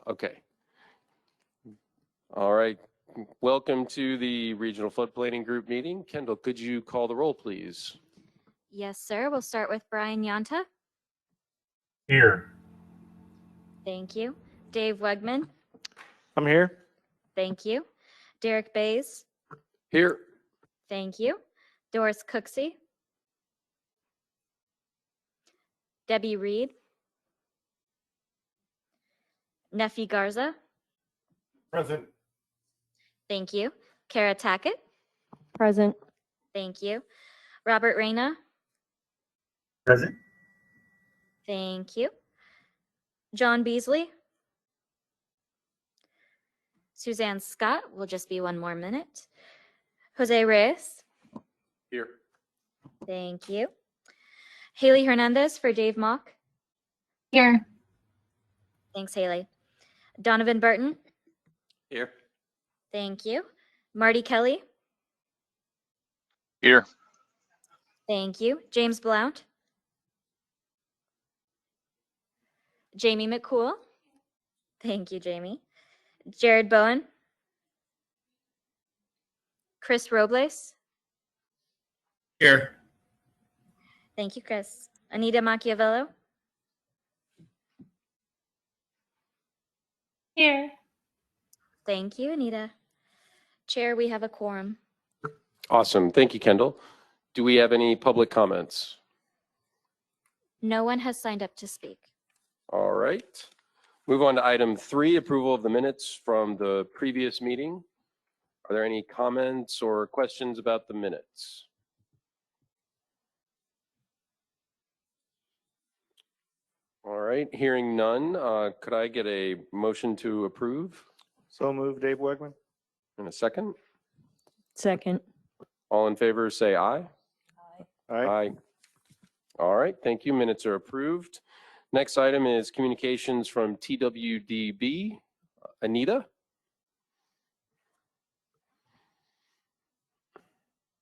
Okay. All right. Welcome to the Regional Flood Planning Group meeting. Kendall, could you call the roll, please? Yes, sir. We'll start with Brian Yanta. Here. Thank you. Dave Wegman. I'm here. Thank you. Derek Bays. Here. Thank you. Doris Cooksey. Debbie Reed. Nefi Garza. Present. Thank you. Kara Tackett. Present. Thank you. Robert Reyna. Present. Thank you. John Beasley. Suzanne Scott will just be one more minute. Jose Reyes. Here. Thank you. Haley Hernandez for Dave Mock. Here. Thanks, Haley. Donovan Burton. Here. Thank you. Marty Kelly. Here. Thank you. James Blount. Jamie McCool. Thank you, Jamie. Jared Bowen. Chris Robles. Here. Thank you, Chris. Anita Machiavello. Here. Thank you, Anita. Chair, we have a quorum. Awesome. Thank you, Kendall. Do we have any public comments? No one has signed up to speak. All right. Move on to item 3, approval of the minutes from the previous meeting. Are there any comments or questions about the minutes? All right, hearing none, could I get a motion to approve? So moved, Dave Wegman. In a second. Second. All in favor, say aye. Aye. All right, thank you. Minutes are approved. Next item is communications from TWDB. Anita?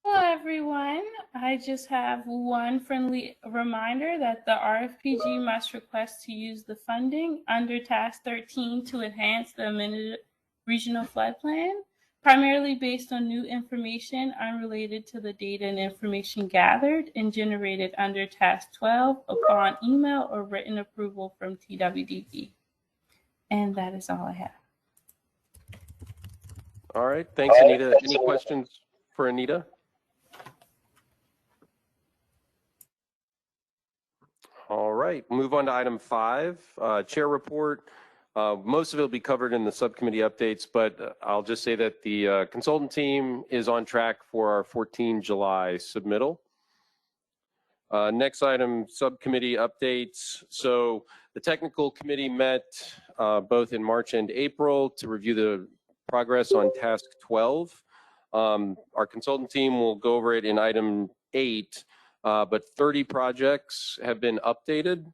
Hello, everyone. I just have one friendly reminder that the RFPG must request to use the funding under Task 13 to enhance the amended regional flood plan, primarily based on new information unrelated to the data and information gathered and generated under Task 12 upon email or written approval from TWDB. And that is all I have. All right, thanks, Anita. Any questions for Anita? All right, move on to item 5, chair report. Most of it will be covered in the subcommittee updates, but I'll just say that the consultant team is on track for our 14 July submittal. Next item, subcommittee updates. So the technical committee met both in March and April to review the progress on task 12. Our consultant team will go over it in item 8, but 30 projects have been updated.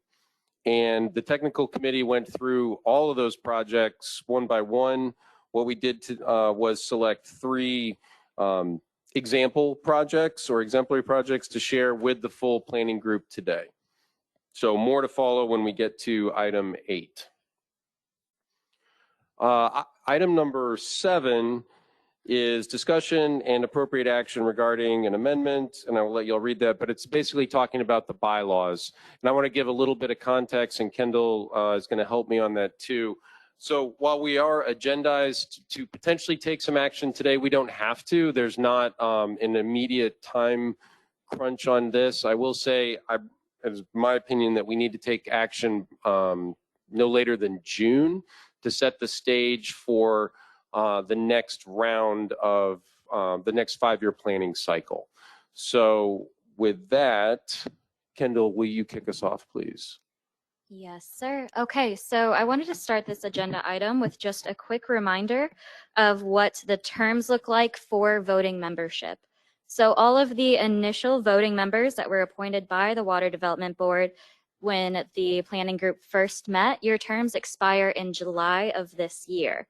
And the technical committee went through all of those projects one by one. What we did was select 3 example projects or exemplary projects to share with the full planning group today. So more to follow when we get to item 8. Item number 7 is discussion and appropriate action regarding an amendment, and I will let you all read that, but it's basically talking about the bylaws. And I want to give a little bit of context, and Kendall is going to help me on that too. So while we are agendized to potentially take some action today, we don't have to. There's not an immediate time crunch on this. I will say, it's my opinion that we need to take action no later than June to set the stage for the next round of the next 5-year planning cycle. So with that, Kendall, will you kick us off, please? Yes, sir. Okay, so I wanted to start this agenda item with just a quick reminder of what the terms look like for voting membership. So all of the initial voting members that were appointed by the Water Development Board when the planning group first met, your terms expire in July of this year.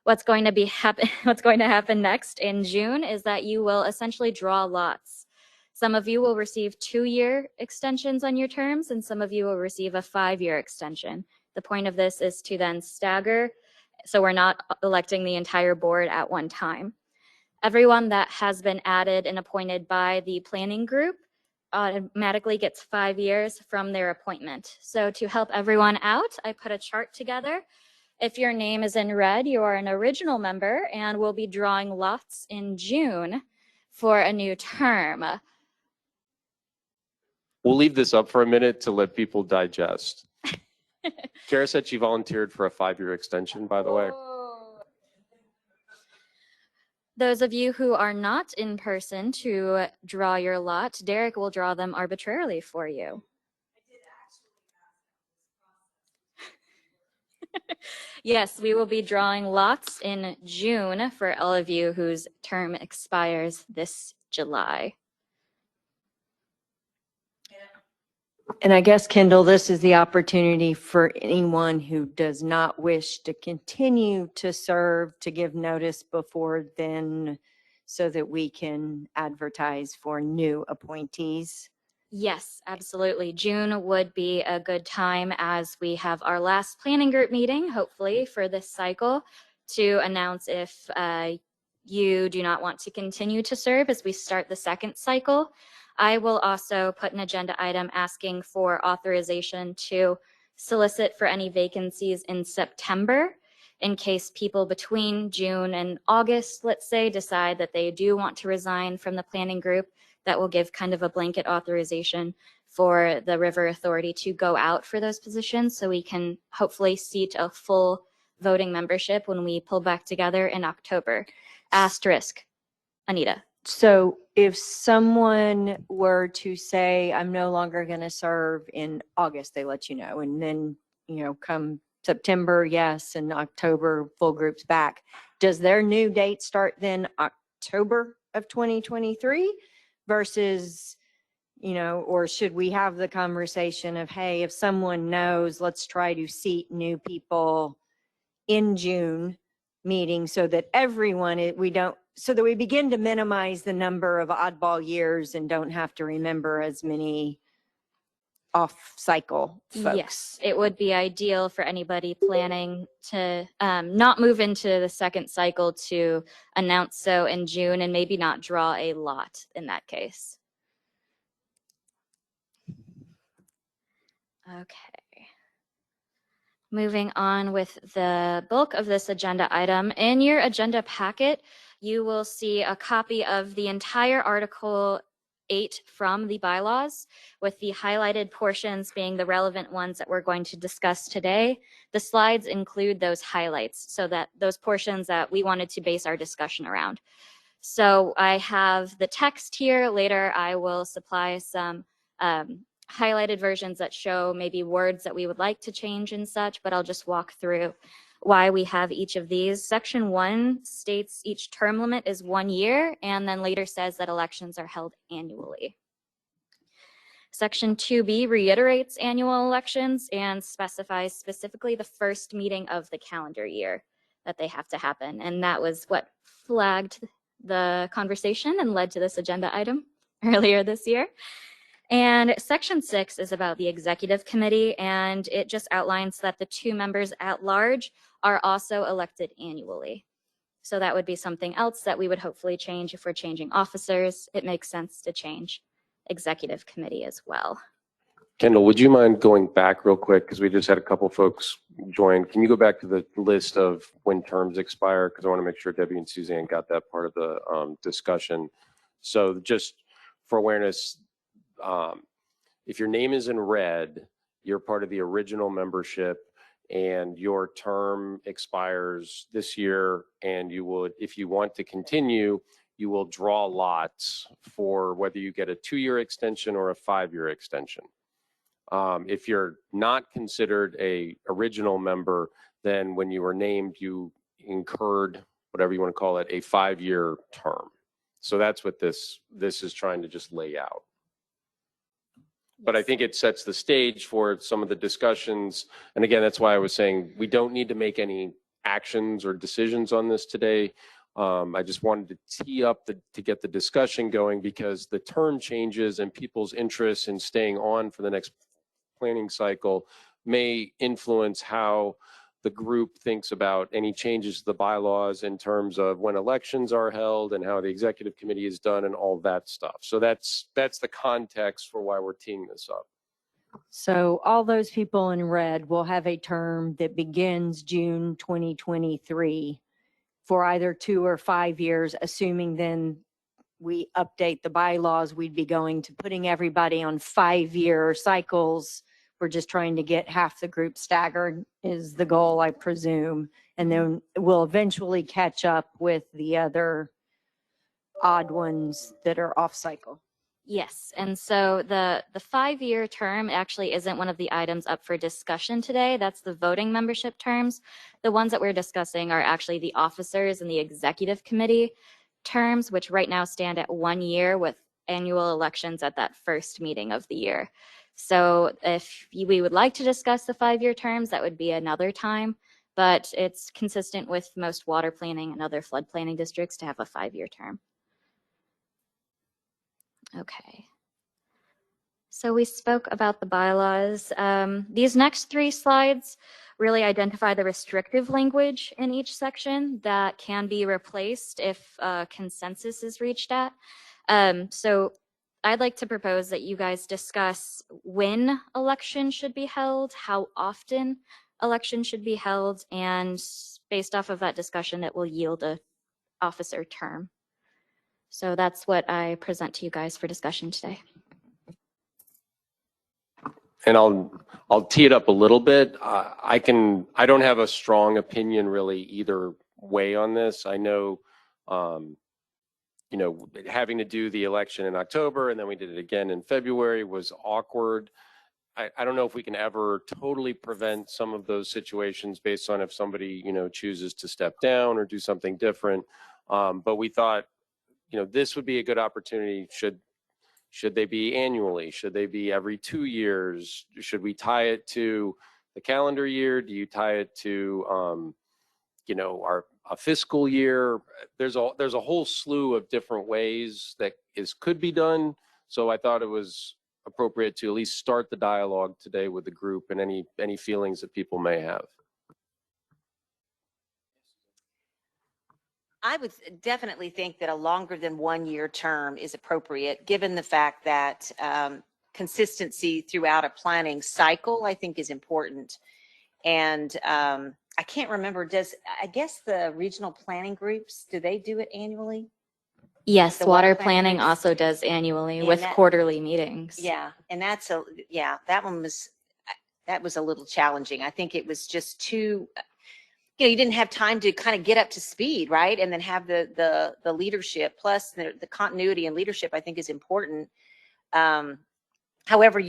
What's going to happen next in June is that you will essentially draw lots. Some of you will receive 2-year extensions on your terms, and some of you will receive a 5-year extension. The point of this is to then stagger, so we're not electing the entire board at one time. Everyone that has been added and appointed by the planning group automatically gets 5 years from their appointment. So to help everyone out, I put a chart together. If your name is in red, you are an original member, and we'll be drawing lots in June for a new term. We'll leave this up for a minute to let people digest. Kara said she volunteered for a 5-year extension, by the way. Those of you who are not in person to draw your lot, Derek will draw them arbitrarily for you. Yes, we will be drawing lots in June for all of you whose term expires this July. And I guess, Kendall, this is the opportunity for anyone who does not wish to continue to serve to give notice before then so that we can advertise for new appointees. Yes, absolutely. June would be a good time as we have our last planning group meeting, hopefully, for this cycle to announce if you do not want to continue to serve as we start the second cycle. I will also put an agenda item asking for authorization to solicit for any vacancies in September in case people between June and August, let's say, decide that they do want to resign from the planning group. That will give kind of a blanket authorization for the River Authority to go out for those positions so we can hopefully seat a full voting membership when we pull back together in October. Asterisk, Anita. So if someone were to say, I'm no longer going to serve in August, they let you know. And then, come September, yes, and October, full group's back. Does their new date start then October of 2023 versus, or should we have the conversation of, hey, if someone knows, let's try to seat new people in June meeting so that everyone, so that we begin to minimize the number of oddball years and don't have to remember as many off-cycle folks. Yes, it would be ideal for anybody planning to not move into the second cycle to announce so in June and maybe not draw a lot in that case. Okay. Moving on with the bulk of this agenda item. In your agenda packet, you will see a copy of the entire Article 8 from the bylaws, with the highlighted portions being the relevant ones that we're going to discuss today. The slides include those highlights, so that those portions that we wanted to base our discussion around. So I have the text here. Later, I will supply some highlighted versions that show maybe words that we would like to change and such, but I'll just walk through why we have each of these. Section 1 states each term limit is 1 year, and then later says that elections are held annually. Section 2B reiterates annual elections and specifies specifically the first meeting of the calendar year that they have to happen. And that was what flagged the conversation and led to this agenda item earlier this year. And Section 6 is about the executive committee, and it just outlines that the 2 members at large are also elected annually. So that would be something else that we would hopefully change if we're changing officers. It makes sense to change executive committee as well. Kendall, would you mind going back real quick? Because we just had a couple folks join. Can you go back to the list of when terms expire? Because I want to make sure Debbie and Suzanne got that part of the discussion. So just for awareness, if your name is in red, you're part of the original membership and your term expires this year, and you would, if you want to continue, you will draw lots for whether you get a 2-year extension or a 5-year extension. If you're not considered a original member, then when you were named, you incurred, whatever you want to call it, a 5-year term. So that's what this is trying to just lay out. But I think it sets the stage for some of the discussions. And again, that's why I was saying we don't need to make any actions or decisions on this today. I just wanted to tee up to get the discussion going, because the term changes and people's interest in staying on for the next planning cycle may influence how the group thinks about any changes to the bylaws in terms of when elections are held and how the executive committee is done and all that stuff. So that's the context for why we're teeing this up. So all those people in red will have a term that begins June 2023 for either 2 or 5 years, assuming then we update the bylaws, we'd be going to putting everybody on 5-year cycles. We're just trying to get half the group staggered is the goal, I presume. And then we'll eventually catch up with the other odd ones that are off cycle. Yes, and so the 5-year term actually isn't one of the items up for discussion today. That's the voting membership terms. The ones that we're discussing are actually the officers and the executive committee terms, which right now stand at 1 year with annual elections at that first meeting of the year. So if we would like to discuss the 5-year terms, that would be another time, but it's consistent with most water planning and other flood planning districts to have a 5-year term. Okay. So we spoke about the bylaws. These next 3 slides really identify the restrictive language in each section that can be replaced if consensus is reached at. So I'd like to propose that you guys discuss when elections should be held, how often elections should be held, and based off of that discussion, it will yield a officer term. So that's what I present to you guys for discussion today. And I'll tee it up a little bit. I don't have a strong opinion really either way on this. I know, having to do the election in October and then we did it again in February was awkward. I don't know if we can ever totally prevent some of those situations based on if somebody, chooses to step down or do something different. But we thought, this would be a good opportunity. Should they be annually? Should they be every 2 years? Should we tie it to the calendar year? Do you tie it to, a fiscal year? There's a whole slew of different ways that could be done. So I thought it was appropriate to at least start the dialogue today with the group and any feelings that people may have. I would definitely think that a longer than 1 year term is appropriate, given the fact that consistency throughout a planning cycle, I think, is important. And I can't remember, I guess the regional planning groups, do they do it annually? Yes, The water water planning planning groups? also does annually And with that- quarterly meetings. Yeah, and that one was a little challenging. I think it was just too, you didn't have time to kind of get up to speed, right? And then have the leadership, plus the continuity and leadership, I think, is important. However,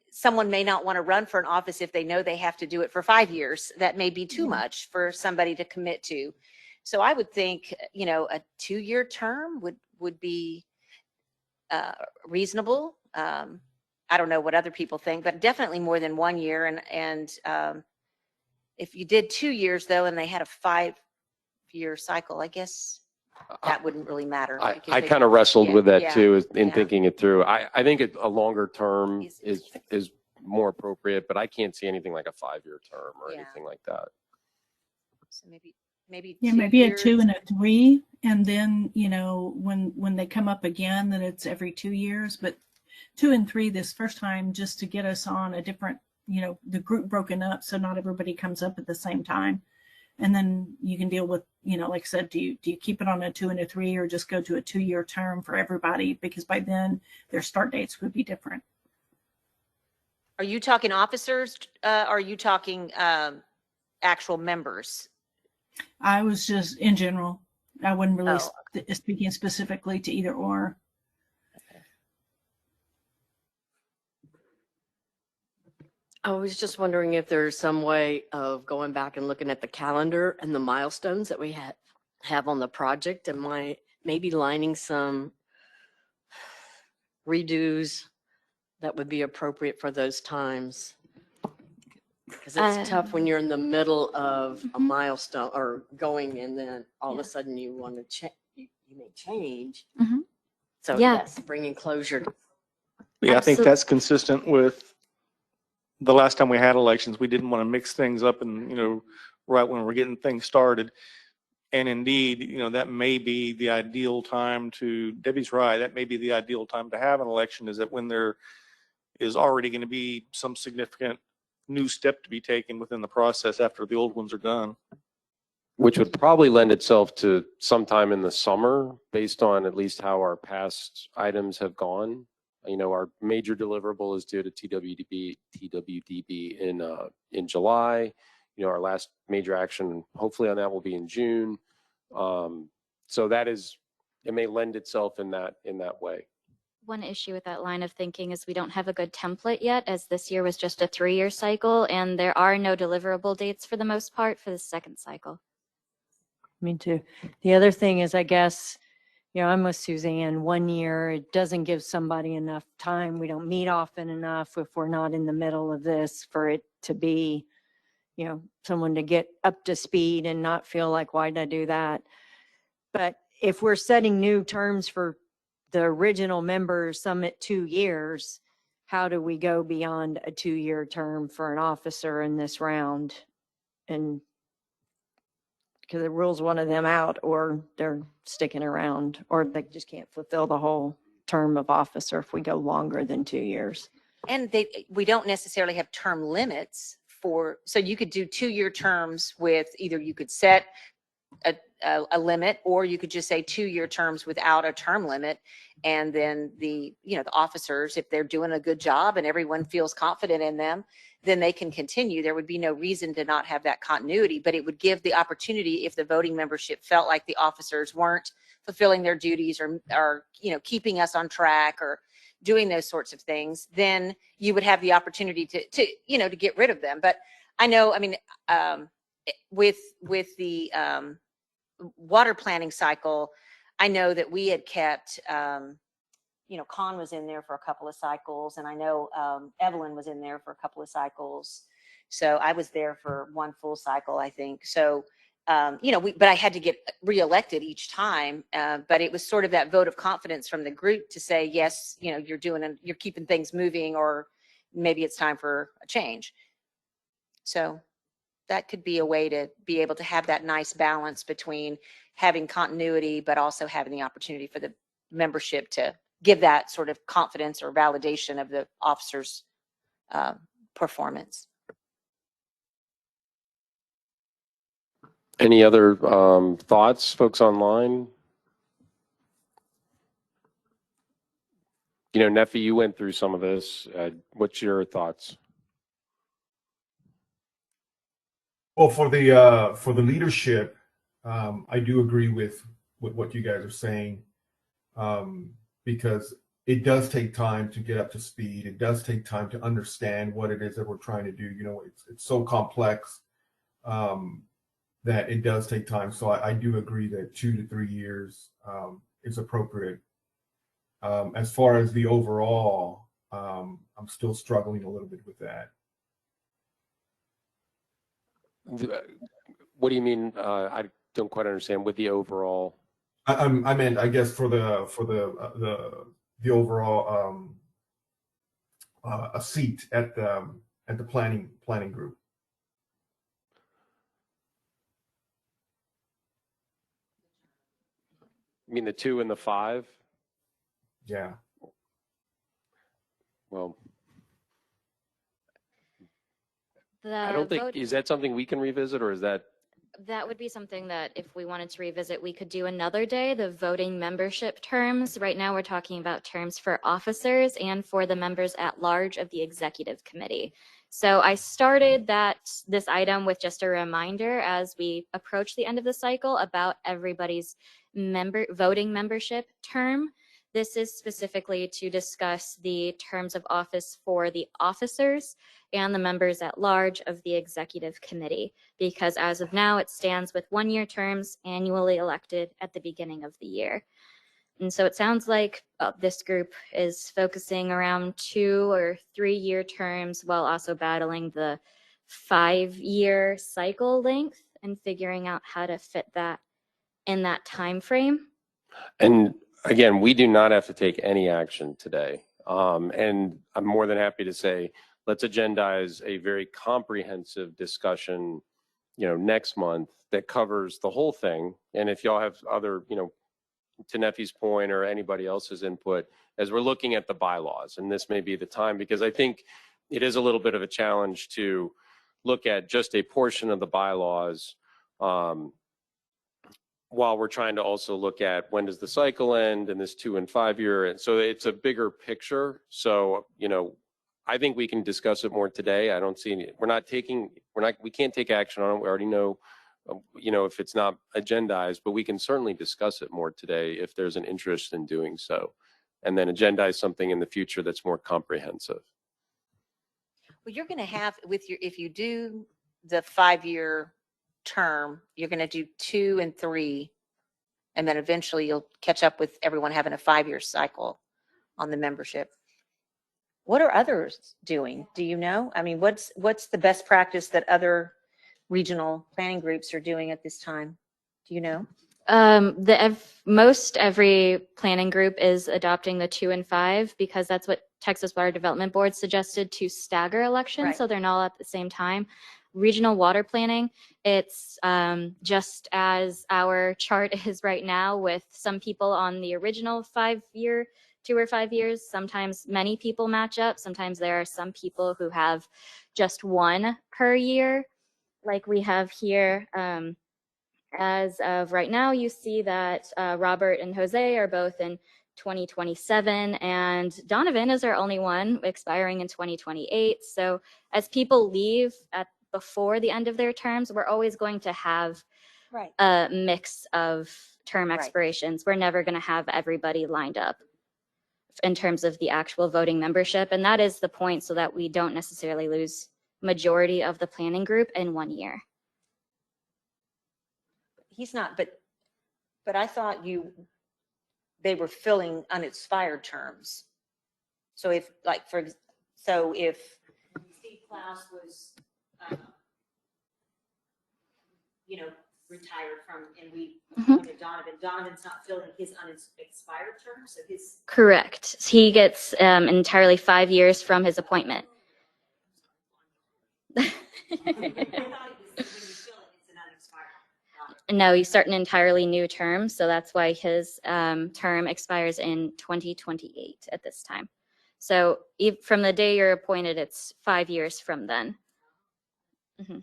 someone may not want to run for an office if they know they have to do it for 5 years. That may be too much for somebody to commit to. So I would think, a 2-year term would be reasonable. I don't know what other people think, but definitely more than 1 year. And if you did 2 years though, and they had a 5-year cycle, I guess that wouldn't really matter. I kind of wrestled with that too in yeah. thinking it through. I think a longer term is more appropriate, but I can't see anything like a 5-year term or anything like that. So maybe Yeah, 2 maybe years. a 2 and a 3, and then when they come up again, then it's every 2 years. But 2 and 3 this first time, just to get us on a different, the group broken up, so not everybody comes up at the same time, and then you can deal with, like I said, do you keep it on a 2 and a 3, or just go to a 2-year term for everybody, because by then their start dates would be different. Are you talking officers? Are you talking actual members? I was just in general. I wasn't really speaking specifically to either or. I was just wondering if there's some way of going back and looking at the calendar and the milestones that we have on the project, and maybe lining some redos that would be appropriate for those times. Because it's tough when you're in the middle of a milestone or going, and then all of a sudden you want to change. You may change. Mhm. So Yeah. yes, bringing closure. Yeah, I think that's consistent with the last time we had elections, we didn't want to mix things up and, right when we're getting things started. And indeed, that may be the ideal time Debbie's right, that may be the ideal time to have an election, is that when there is already going to be some significant new step to be taken within the process after the old ones are done. Which would probably lend itself to sometime in the summer, based on at least how our past items have gone. Our major deliverable is due to TWDB in July. Our last major action, hopefully on that, will be in June. So it may lend itself in that way. One issue with that line of thinking is we don't have a good template yet, as this year was just a 3-year cycle, and there are no deliverable dates for the most part for the second cycle. Me too. The other thing is, I guess, I'm with Suzanne. 1 year, it doesn't give somebody enough time. We don't meet often enough if we're not in the middle of this for it to be, someone to get up to speed and not feel like, why did I do that? But if we're setting new terms for the original members, some at 2 years, how do we go beyond a 2-year term for an officer in this round? And because it rules one of them out, or they're sticking around, or they just can't fulfill the whole term of officer if we go longer than 2 years. And we don't necessarily have term limits so you could do 2-year terms with either you could set a limit, or you could just say 2-year terms without a term limit. And then the officers, if they're doing a good job and everyone feels confident in them, then they can continue. There would be no reason to not have that continuity, but it would give the opportunity, if the voting membership felt like the officers weren't fulfilling their duties or keeping us on track or doing those sorts of things, then you would have the opportunity to get rid of them. But I know, with the water planning cycle, I know that we had kept, Con was in there for a couple of cycles, and I know Evelyn was in there for a couple of cycles. So I was there for 1 full cycle, I think. So, but I had to get reelected each time. But it was sort of that vote of confidence from the group to say, yes, you're keeping things moving, or maybe it's time for a change. So that could be a way to be able to have that nice balance between having continuity, but also having the opportunity for the membership to give that sort of confidence or validation of the officer's performance. Any other thoughts, folks online? Neffy, you went through some of this. What's your thoughts? Well, for the leadership, I do agree with what you guys are saying, because it does take time to get up to speed. It does take time to understand what it is that we're trying to do. It's so complex that it does take time. So I do agree that 2 to 3 years is appropriate. As far as the overall, I'm still struggling a little bit with that. What do you mean? I don't quite understand with the overall. I meant, I guess, for the overall a seat at the planning group. You mean the 2 and the 5? Yeah. Well, I don't think, is that something we can revisit, or is that? That would be something that if we wanted to revisit, we could do another day, the voting membership terms. Right now, we're talking about terms for officers and for the members at large of the executive committee. So I started this item with just a reminder as we approach the end of the cycle about everybody's voting membership term. This is specifically to discuss the terms of office for the officers and the members at large of the executive committee, because as of now, it stands with 1-year terms annually elected at the beginning of the year. And so it sounds like this group is focusing around 2 or 3-year terms while also battling the 5-year cycle length and figuring out how to fit that in that time frame. And again, we do not have to take any action today. And I'm more than happy to say, let's agendize a very comprehensive discussion, next month that covers the whole thing. And if y'all have other, to Neffy's point or anybody else's input, as we're looking at the bylaws, and this may be the time, because I think it is a little bit of a challenge to look at just a portion of the bylaws while we're trying to also look at when does the cycle end and this 2 and 5 year. And so it's a bigger picture. So, I think we can discuss it more today. I don't see any, we can't take action on it. We already know, if it's not agendized, but we can certainly discuss it more today if there's an interest in doing so. And then agendize something in the future that's more comprehensive. Well, you're going to have if you do the 5-year term, you're going to do 2 and 3, and then eventually you'll catch up with everyone having a 5-year cycle on the membership. What are others doing? Do you know? I mean, what's the best practice that other regional planning groups are doing at this time? Do you know? Most every planning group is adopting the 2 and 5 because that's what Texas Water Development Board suggested to stagger elections, Right. so they're not all at the same time. Regional water planning, it's just as our chart is right now, with some people on the original 5-year, 2 or 5 years. Sometimes many people match up. Sometimes there are some people who have just 1 per year, like we have here. As of right now, you see that Robert and Jose are both in 2027, and Donovan is our only one expiring in 2028. So as people leave before the end of their terms, we're always going to have Right. a mix of term Right. expirations. We're never going to have everybody lined up in terms of the actual voting membership, and that is the point, so that we don't necessarily lose majority of the planning group in 1 year. He's not, but I thought they were filling unexpired terms. So if Steve Klaus was, retired from, and we appointed Donovan's not filling his unexpired term, so his. Correct. He gets entirely 5 years from his appointment. I thought it was when you fill it, it's an unexpired. No, you start an entirely new term, so that's why his term expires in 2028 at this time. So from the day you're appointed, it's 5 years from then. Mm-hmm.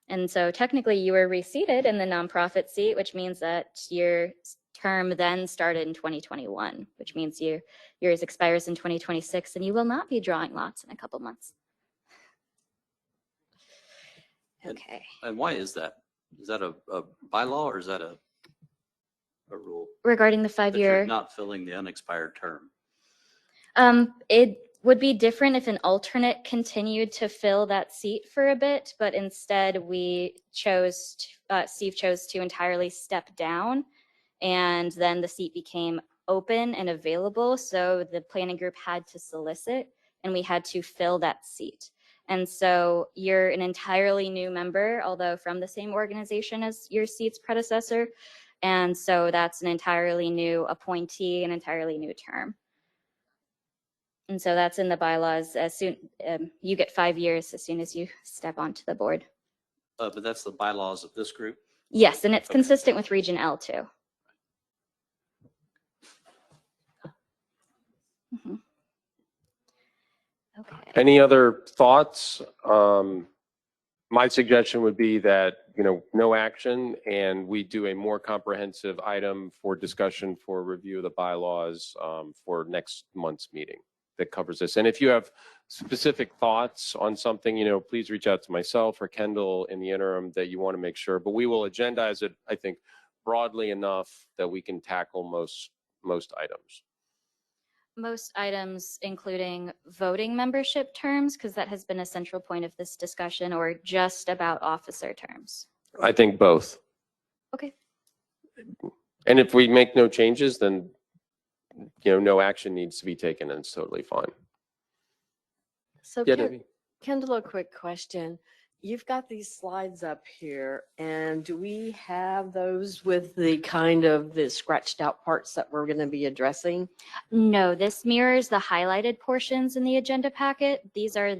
And so technically you were reseated in the nonprofit seat, which means that your term then started in 2021, which means yours expires in 2026, and you will not be drawing lots in a couple months. Okay. And why is that? Is that a bylaw, or is that a rule? Regarding the That you're 5-year, not filling the unexpired term. it would be different if an alternate continued to fill that seat for a bit, but instead Steve chose to entirely step down, and then the seat became open and available. So the planning group had to solicit, and we had to fill that seat. And so you're an entirely new member, although from the same organization as your seat's predecessor. And so that's an entirely new appointee, an entirely new term. And so that's in the bylaws. As soon you get 5 years as soon as you step onto the board. But that's the bylaws of this group? Yes, and it's Okay. consistent with Region L too. Mhm. Okay. Any other thoughts? My suggestion would be that, no action, and we do a more comprehensive item for discussion for review of the bylaws for next month's meeting that covers this. And if you have specific thoughts on something, please reach out to myself or Kendall in the interim that you want to make sure. But we will agendize it, I think, broadly enough that we can tackle most items. Most items, including voting membership terms, because that has been a central point of this discussion, or just about officer terms? I think both. Okay. And if we make no changes, then, no action needs to be taken, and it's totally fine. So Yeah, Debbie. Kendall, a quick question. you've got these slides up here, and do we have those with the kind of the scratched out parts that we're going to be addressing? No, this mirrors the highlighted portions in the agenda packet. These are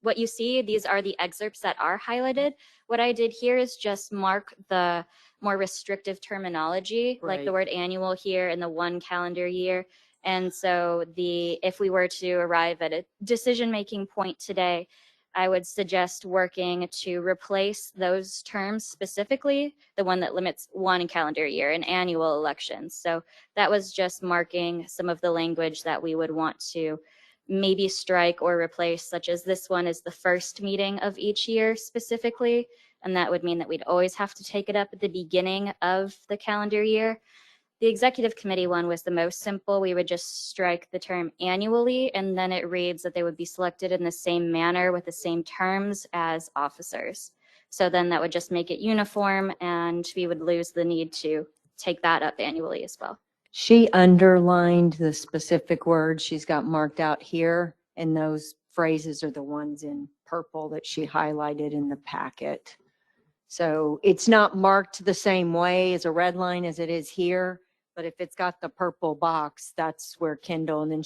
what you see, these are the excerpts that are highlighted. What I did here is just mark the more restrictive terminology, like the Right. word annual here and the 1 calendar year. And so if we were to arrive at a decision-making point today, I would suggest working to replace those terms, specifically the one that limits 1 calendar year and annual elections. So that was just marking some of the language that we would want to maybe strike or replace, such as this one is the first meeting of each year specifically. And that would mean that we'd always have to take it up at the beginning of the calendar year. The executive committee one was the most simple. We would just strike the term annually, and then it reads that they would be selected in the same manner with the same terms as officers. So then that would just make it uniform, and we would lose the need to take that up annually as well. She underlined the specific words she's got marked out here, and those phrases are the ones in purple that she highlighted in the packet. So it's not marked the same way as a red line as it is here, but if it's got the purple box, that's where Kendall, and then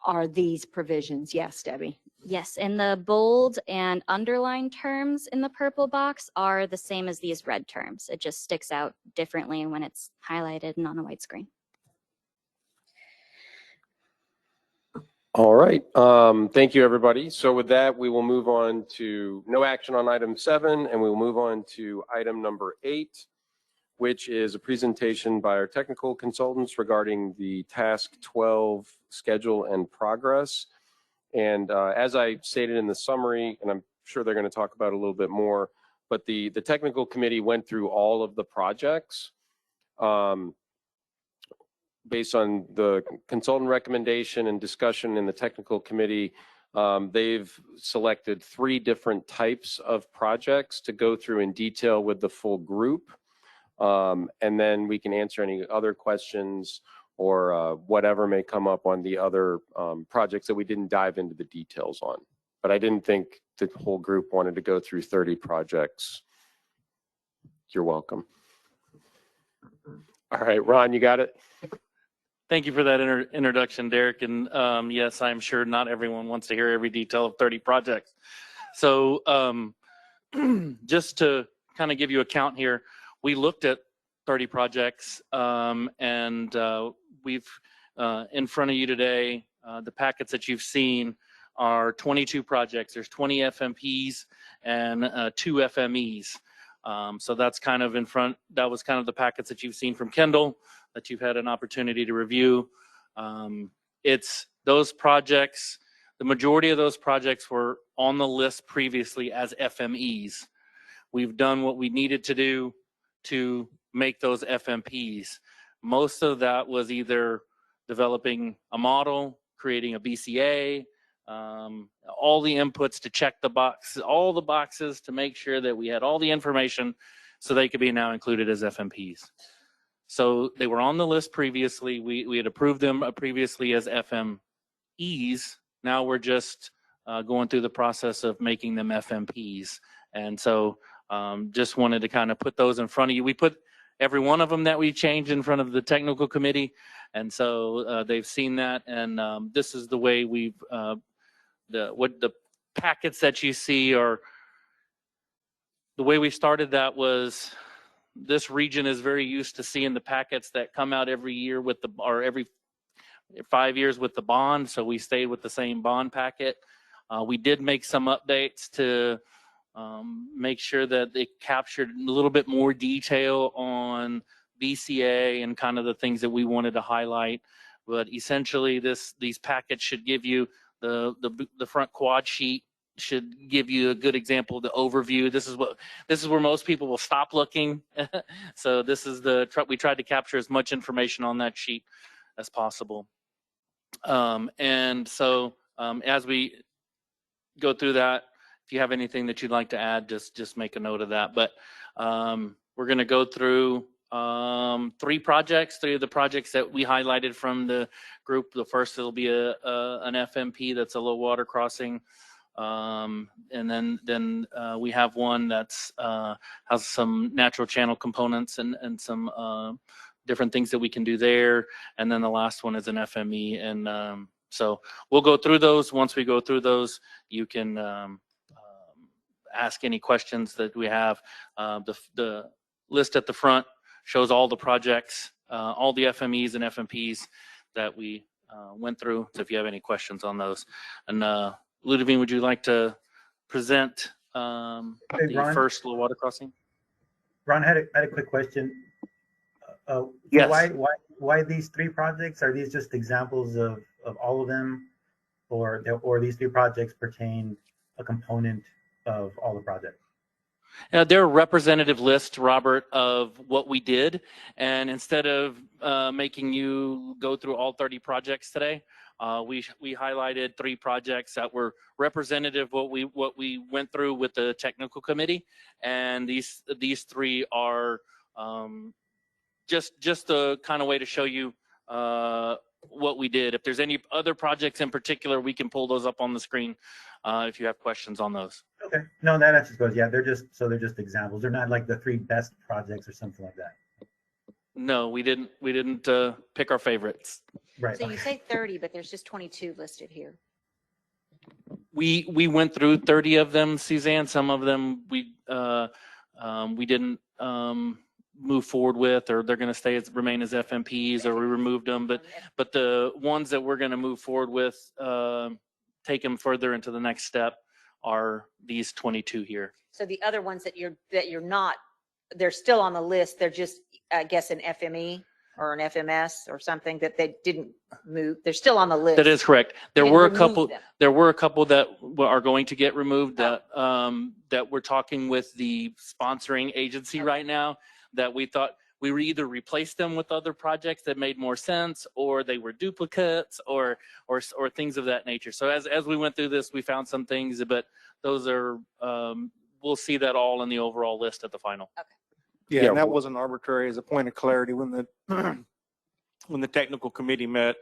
are these provisions. Yes, Debbie. Yes, and the bold and underlined terms in the purple box are the same as these red terms. It just sticks out differently when it's highlighted and on a white screen. All right. Thank you, everybody. So with that, we will move on to no action on item 7, and we will move on to item number 8, which is a presentation by our technical consultants regarding the task 12 schedule and progress. And as I stated in the summary, and I'm sure they're going to talk about it a little bit more, but the technical committee went through all of the projects based on the consultant recommendation and discussion in the technical committee. They've selected 3 different types of projects to go through in detail with the full group. And then we can answer any other questions or whatever may come up on the other projects that we didn't dive into the details on. But I didn't think the whole group wanted to go through 30 projects. You're welcome. All right, Ron, you got it? Thank you for that introduction, Derek. And yes, I'm sure not everyone wants to hear every detail of 30 projects. So just to kind of give you a count here, we looked at 30 projects and we've in front of you today, the packets that you've seen are 22 projects. There's 20 FMPs and 2 FMEs. So that's kind of that was kind of the packets that you've seen from Kendall that you've had an opportunity to review. It's those projects, the majority of those projects were on the list previously as FMEs. We've done what we needed to do to make those FMPs. Most of that was either developing a model, creating a BCA, all the inputs to check the box, all the boxes to make sure that we had all the information so they could be now included as FMPs. So they were on the list previously. We had approved them previously as FMEs. Now we're just going through the process of making them FMPs. And so just wanted to kind of put those in front of you. We put every one of them that we changed in front of the technical committee. And so they've seen that. And this is the way we've, the packets that you see are, the way we started that was, this region is very used to seeing the packets that come out every year with or every 5 years with the bond. So we stayed with the same bond packet. We did make some updates to make sure that it captured a little bit more detail on BCA and kind of the things that we wanted to highlight. But essentially these packets should give you the front quad sheet should give you a good example of the overview. This is where most people will stop looking. So this is we tried to capture as much information on that sheet as possible. And so as we go through that, if you have anything that you'd like to add, just make a note of that. But we're going to go through 3 projects, 3 of the projects that we highlighted from the group. The first will be an FMP that's a low water crossing And then we have one that's has some natural channel components and some different things that we can do there. And then the last one is an FME. And so we'll go through those. Once we go through those, you can ask any questions that we have. The list at the front shows all the projects, all the FMEs and FMPs that we went through. So if you have any questions on those. And Ludovine, would you like to present the Ron. first low water crossing? Ron, I had a quick question. So Yes. why these 3 projects? Are these just examples of all of them, or these 3 projects pertain a component of all the projects? They're a representative list, Robert, of what we did. And instead of making you go through all 30 projects today, we highlighted 3 projects that were representative of what we went through with the technical committee. And these 3 are just a kind of way to show you what we did. If there's any other projects in particular, we can pull those up on the screen if you have questions on those. Okay, no, that answers goes. Yeah, they're just examples. They're not like the 3 best projects or something like that. No, we didn't pick our favorites. Right. So you say 30, but there's just 22 listed here. We went through 30 of them, Suzanne. Some of them we didn't move forward with, or they're going to remain as FMPs, or we removed them. But the ones that we're going to move forward with, take them further into the next step, are these 22 here. So the other ones that you're not, they're still on the list. They're just, I guess, an FME or an FMS or something that they didn't move. They're still on the list. That is correct. There You were a didn't couple. remove them. There were a couple that are going to get removed. That we're talking with the sponsoring agency right now. That we thought we would either replace them with other projects that made more sense, or they were duplicates, or things of that nature. So as we went through this, we found some things, but those are we'll see that all in the overall list at the final. Okay. Yeah, Yeah, and that wasn't arbitrary. As a point of clarity, when the technical committee met,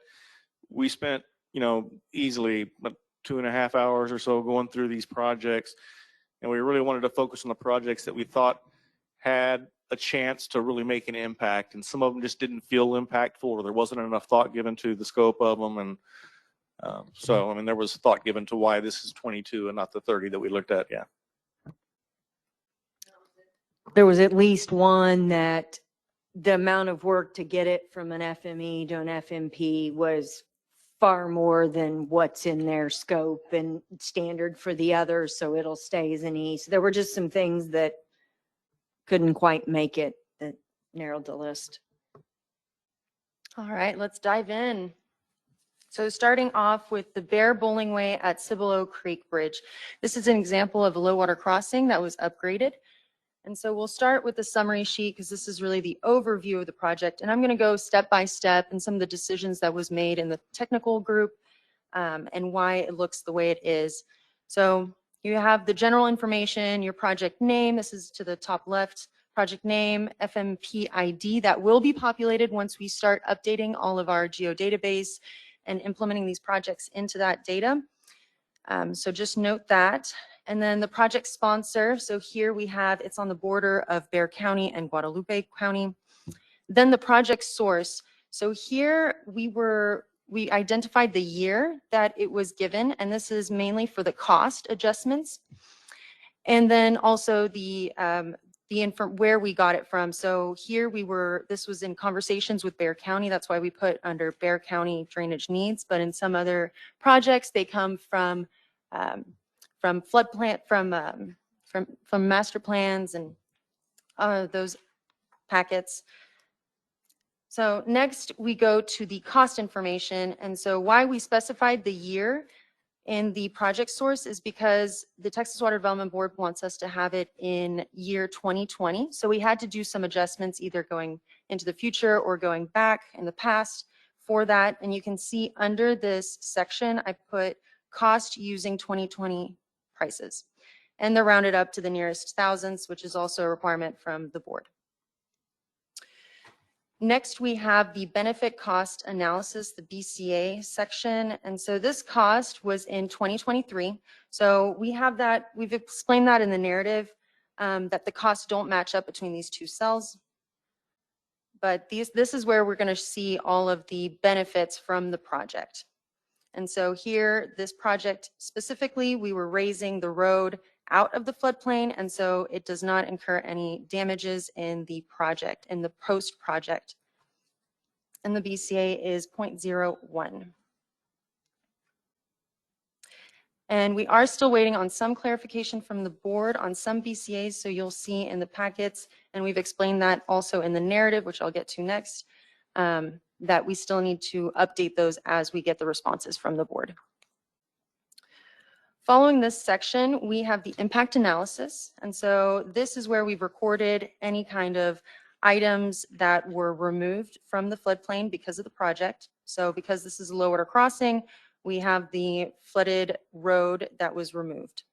we spent, easily 2.5 hours or so going through these projects. And we really wanted to focus on the projects that we thought had a chance to really make an impact. And some of them just didn't feel impactful, or there wasn't enough thought given to the scope of them. And so, I mean, there was thought given to why this is 22 and not the 30 that we looked at. Yeah. There was at least one that the amount of work to get it from an FME to an FMP was far more than what's in their scope and standard for the others, so it'll stay as an E. So there were just some things that couldn't quite make it that narrowed the list. All right, let's dive in. So starting off with the Bear Bowling Way at Cibolo Creek Bridge. This is an example of a low water crossing that was upgraded. And so we'll start with the summary sheet, because this is really the overview of the project. And I'm going to go step by step and some of the decisions that was made in the technical group and why it looks the way it is. So you have the general information, your project name. This is to the top left, project name, FMP ID that will be populated once we start updating all of our geodatabase and implementing these projects into that data. So just note that. And then the project sponsor. So here we have, it's on the border of Bexar County and Guadalupe County. Then the project source. So here we identified the year that it was given, and this is mainly for the cost adjustments. And then also where we got it from. So here this was in conversations with Bexar County. That's why we put under Bexar County drainage needs. But in some other projects, they come from flood plan, from master plans and those packets. So next we go to the cost information. And so why we specified the year in the project source is because the Texas Water Development Board wants us to have it in year 2020. So we had to do some adjustments, either going into the future or going back in the past for that. And you can see under this section, I put cost using 2020 prices. And they're rounded up to the nearest thousands, which is also a requirement from the board. Next, we have the benefit cost analysis, the BCA section. And so this cost was in 2023. So we have that, we've explained that in the narrative, that the costs don't match up between these two cells. But this is where we're going to see all of the benefits from the project. And so here, this project specifically, we were raising the road out of the floodplain, and so it does not incur any damages in the project, in the post-project. And the BCA is 0.01. And we are still waiting on some clarification from the board on some BCAs, so you'll see in the packets, and we've explained that also in the narrative, which I'll get to next, that we still need to update those as we get the responses from the board. Following this section, we have the impact analysis. And so this is where we've recorded any kind of items that were removed from the floodplain because of the project. So because this is a low water crossing, we have the flooded road that was removed.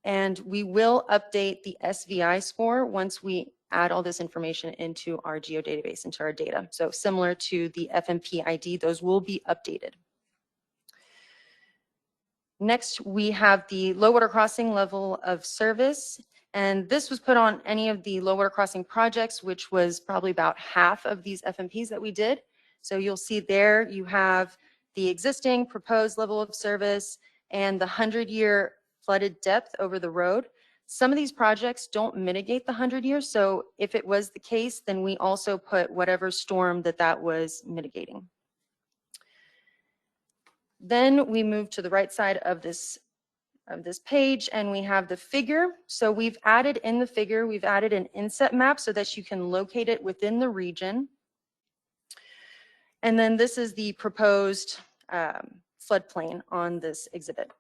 And we will update the SVI score once we add all this information into our geodatabase, into our data. So similar to the FMP ID, those will be updated. Next, we have the low water crossing level of service. And this was put on any of the low water crossing projects, which was probably about half of these FMPs that we did. So you'll see there you have the existing proposed level of service and the 100-year flooded depth over the road. Some of these projects don't mitigate the 100 years. So if it was the case, then we also put whatever storm that was mitigating. Then we move to the right side of this page and we have the figure. So we've added in the figure, we've added an inset map so that you can locate it within the region. And then this is the proposed floodplain on this exhibit.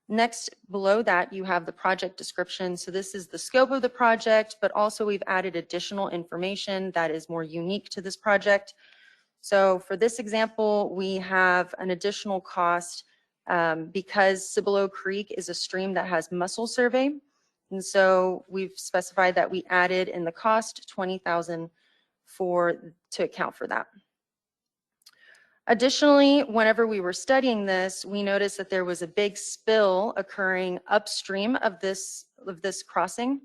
Next, below that, you have the project description. So this is the scope of the project, but also we've added additional information that is more unique to this project. So for this example, we have an additional cost because Cibolo Creek is a stream that has mussel survey. And so we've specified that we added in the cost $20,000 to account for that. Additionally, whenever we were studying this, we noticed that there was a big spill occurring upstream of this crossing,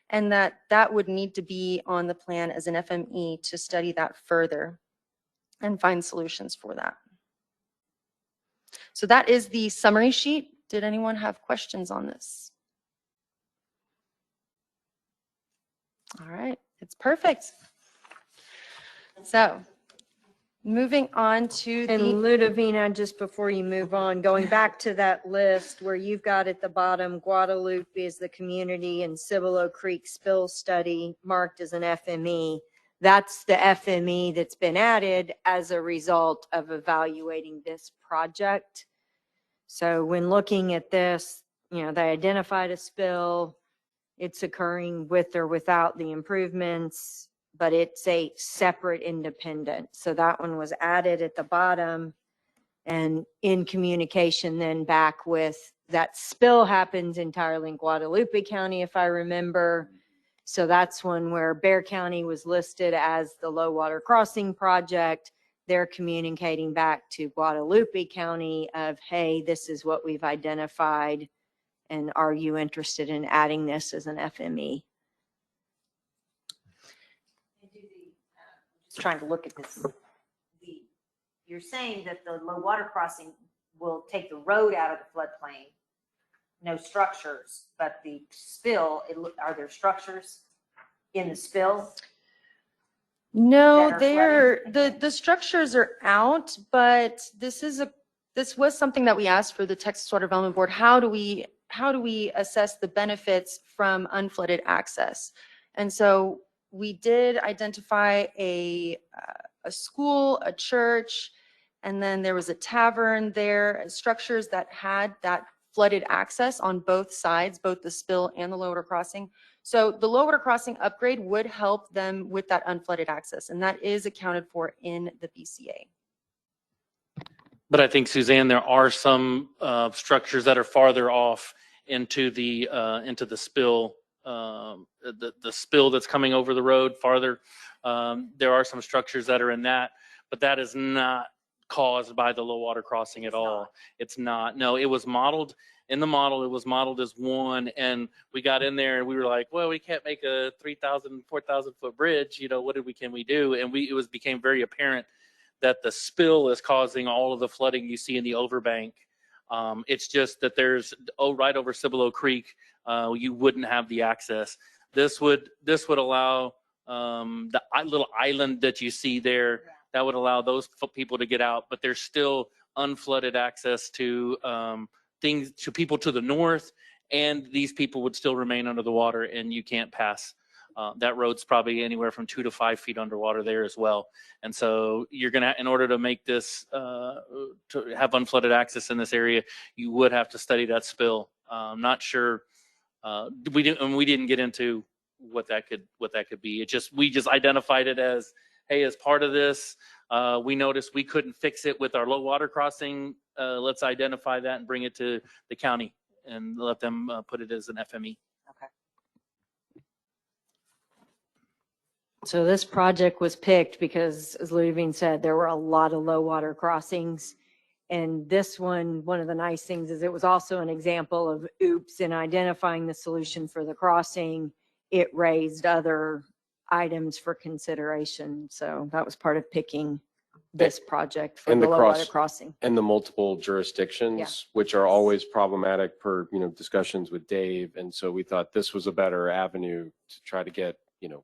and that would need to be on the plan as an FME to study that further and find solutions for that. So that is the summary sheet. Did anyone have questions on this? All right, it's perfect. So moving on to And the, Ludovina, just before you move on, going back to that list where you've got at the bottom, Guadalupe is the community and Cibolo Creek spill study marked as an FME. That's the FME that's been added as a result of evaluating this project. So when looking at this, they identified a spill, it's occurring with or without the improvements, but it's a separate independent. So that one was added at the bottom and in communication then back with that spill happens entirely in Guadalupe County, if I remember. So that's one where Bexar County was listed as the low water crossing project. They're communicating back to Guadalupe County of, hey, this is what we've identified. And are you interested in adding this as an FME? Just trying to look at this. You're saying that the low water crossing will take the road out of the floodplain, no structures, but the spill, are there structures in the spill? no, flooding? the structures are out, but this was something that we asked for the Texas Water Development Board. How do we assess the benefits from unflooded access? And so we did identify a school, a church, and then there was a tavern there, structures that had that flooded access on both sides, both the spill and the low water crossing. So the low water crossing upgrade would help them with that unflooded access, and that is accounted for in the BCA. But I think, Suzanne, there are some structures that are farther off into the spill the spill that's coming over the road farther. There are some structures that are in that, but that is not caused by the low water crossing at all. It's not. No, it was modeled in the model. It was modeled as one, and we got in there and we were like, well, we can't make a 3,000, 4,000 foot bridge. You know, what can we do? And became very apparent that the spill is causing all of the flooding you see in the overbank. It's just that there's right over Cibolo Creek, you wouldn't have the access. This would allow the little island that you see there. That would allow those people to get out, but there's still unflooded access to people to the north, and these people would still remain under the water, and you can't pass. That road's probably anywhere from 2 to 5 feet underwater there as well. And so you're gonna, in order to make this, to have unflooded access in this area, you would have to study that spill. Not sure, we didn't get into what that could be. We just identified it as, hey, as part of this, we noticed we couldn't fix it with our low water crossing. Let's identify that and bring it to the county and let them put it as an FME. Okay. So this project was picked because, as Ludovine said, there were a lot of low water crossings. And this one of the nice things is it was also an example of oops, in identifying the solution for the crossing, it raised other items for consideration. So that was part of picking this project for the low water crossing. And the multiple jurisdictions, which are always problematic per, discussions with Dave. And so we thought this was a better avenue to try to get,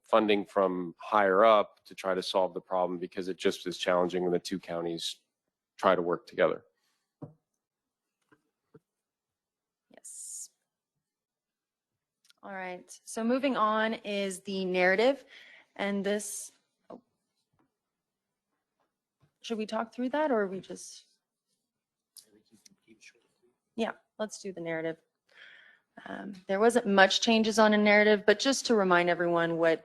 funding from higher up to try to solve the problem, because it just is challenging when the two counties try to work together. Yes. All right. So moving on is the narrative, and this. Should we talk through that, or are we just? Yeah, let's do the narrative. There wasn't much changes on a narrative, but just to remind everyone what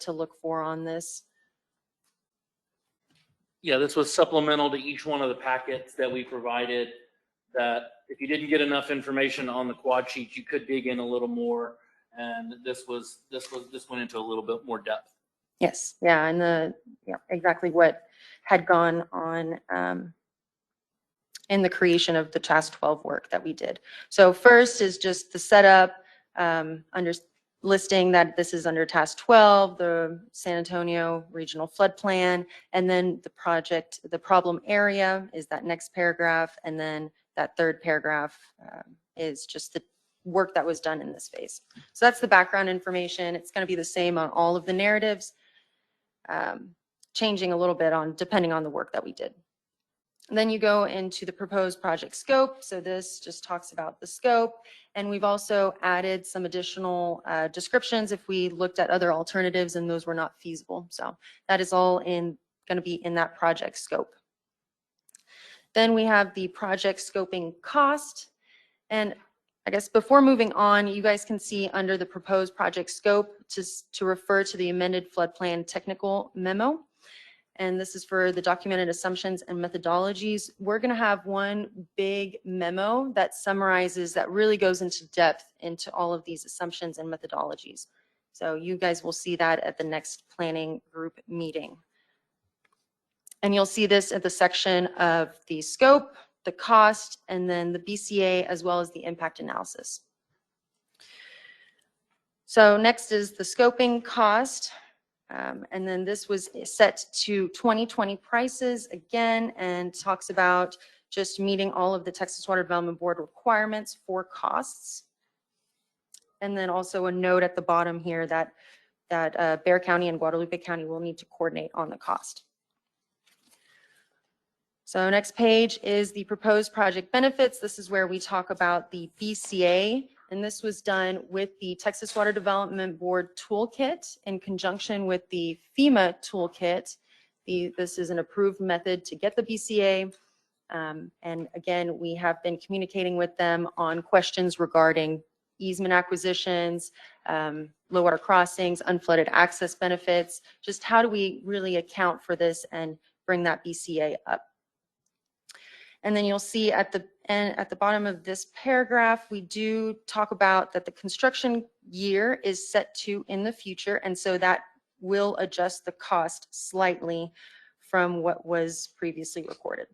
to look for on this. Yeah, this was supplemental to each one of the packets that we provided, that if you didn't get enough information on the quad sheet, you could dig in a little more. And this went into a little bit more depth. Yes, yeah, and exactly what had gone on in the creation of the Task 12 work that we did. So first is just the setup, under listing that this is under Task 12, the San Antonio Regional Flood Plan, and then the problem area is that next paragraph, and then that third paragraph is just the work that was done in this phase. So that's the background information. It's going to be the same on all of the narratives, changing a little bit depending on the work that we did. And then you go into the proposed project scope. So this just talks about the scope. And we've also added some additional descriptions if we looked at other alternatives and those were not feasible. So that is all going to be in that project scope. Then we have the project scoping cost. And I guess before moving on, you guys can see under the proposed project scope to refer to the amended flood plan technical memo. And this is for the documented assumptions and methodologies. We're going to have one big memo that summarizes, that really goes into depth into all of these assumptions and methodologies. So you guys will see that at the next planning group meeting. And you'll see this at the section of the scope, the cost, and then the BCA, as well as the impact analysis. So next is the scoping cost. And then this was set to 2020 prices again, and talks about just meeting all of the Texas Water Development Board requirements for costs. And then also a note at the bottom here that Bexar County and Guadalupe County will need to coordinate on the cost. So next page is the proposed project benefits. This is where we talk about the BCA. And this was done with the Texas Water Development Board toolkit in conjunction with the FEMA toolkit. This is an approved method to get the BCA. And again, we have been communicating with them on questions regarding easement acquisitions, low water crossings, unflooded access benefits. Just how do we really account for this and bring that BCA up? And then you'll see at the And at the bottom of this paragraph, we do talk about that the construction year is set to in the future. And so that will adjust the cost slightly from what was previously recorded.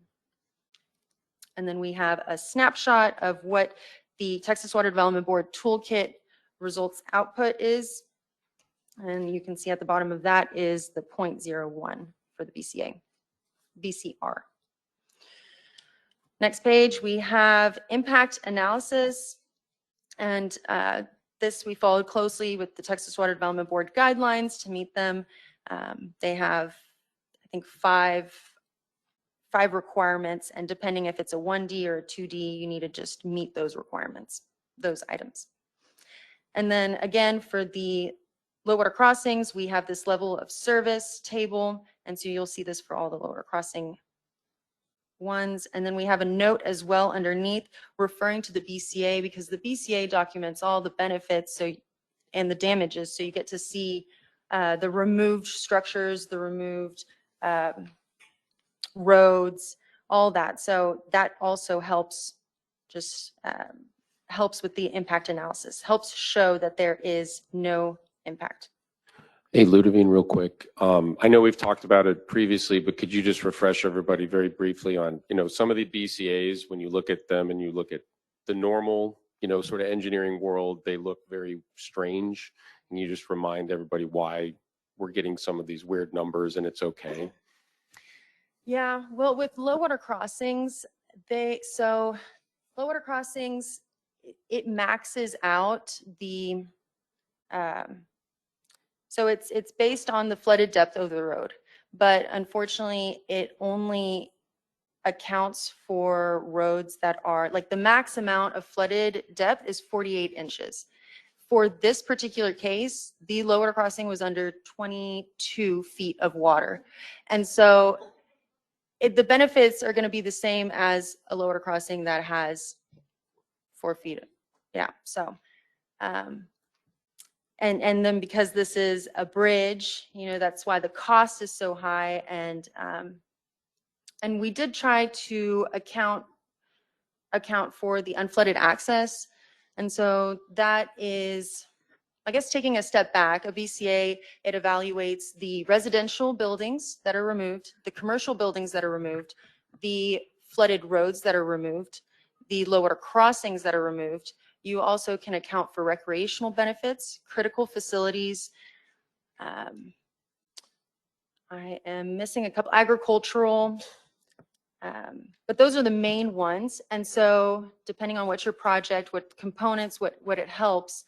And then we have a snapshot of what the Texas Water Development Board Toolkit results output is. And you can see at the bottom of that is the 0.01 for the BCR. Next page, we have impact analysis. And this we followed closely with the Texas Water Development Board guidelines to meet them. They have, I think, five requirements, and depending if it's a 1D or a 2D, you need to just meet those requirements, those items. And then again, for the low water crossings, we have this level of service table, and so you'll see this for all the low water crossing ones. And then we have a note as well underneath referring to the BCA, because the BCA documents all the benefits and the damages, so you get to see the removed structures, the removed roads, all that. So that also helps helps with the impact analysis, helps show that there is no impact. Hey, Ludovine, real quick. I know we've talked about it previously, but could you just refresh everybody very briefly on, some of the BCAs, when you look at them and you look at the normal, sort of engineering world, they look very strange. And you just remind everybody why we're getting some of these weird numbers and it's okay. Yeah, well, with low water crossings, low water crossings, it maxes out the, so it's based on the flooded depth of the road, but unfortunately it only accounts for roads that are, like, the max amount of flooded depth is 48 inches. For this particular case, the low water crossing was under 22 feet of water. And so the benefits are going to be the same as a low water crossing that has 4 feet. Yeah, so, and then because this is a bridge, that's why the cost is so high. And we did try to account for the unflooded access. And so that is, I guess, taking a step back, a BCA, it evaluates the residential buildings that are removed, the commercial buildings that are removed, the flooded roads that are removed, the low water crossings that are removed. You also can account for recreational benefits, critical facilities. I am missing a couple, agricultural, but those are the main ones. And so depending on what your project, what components, what it helps,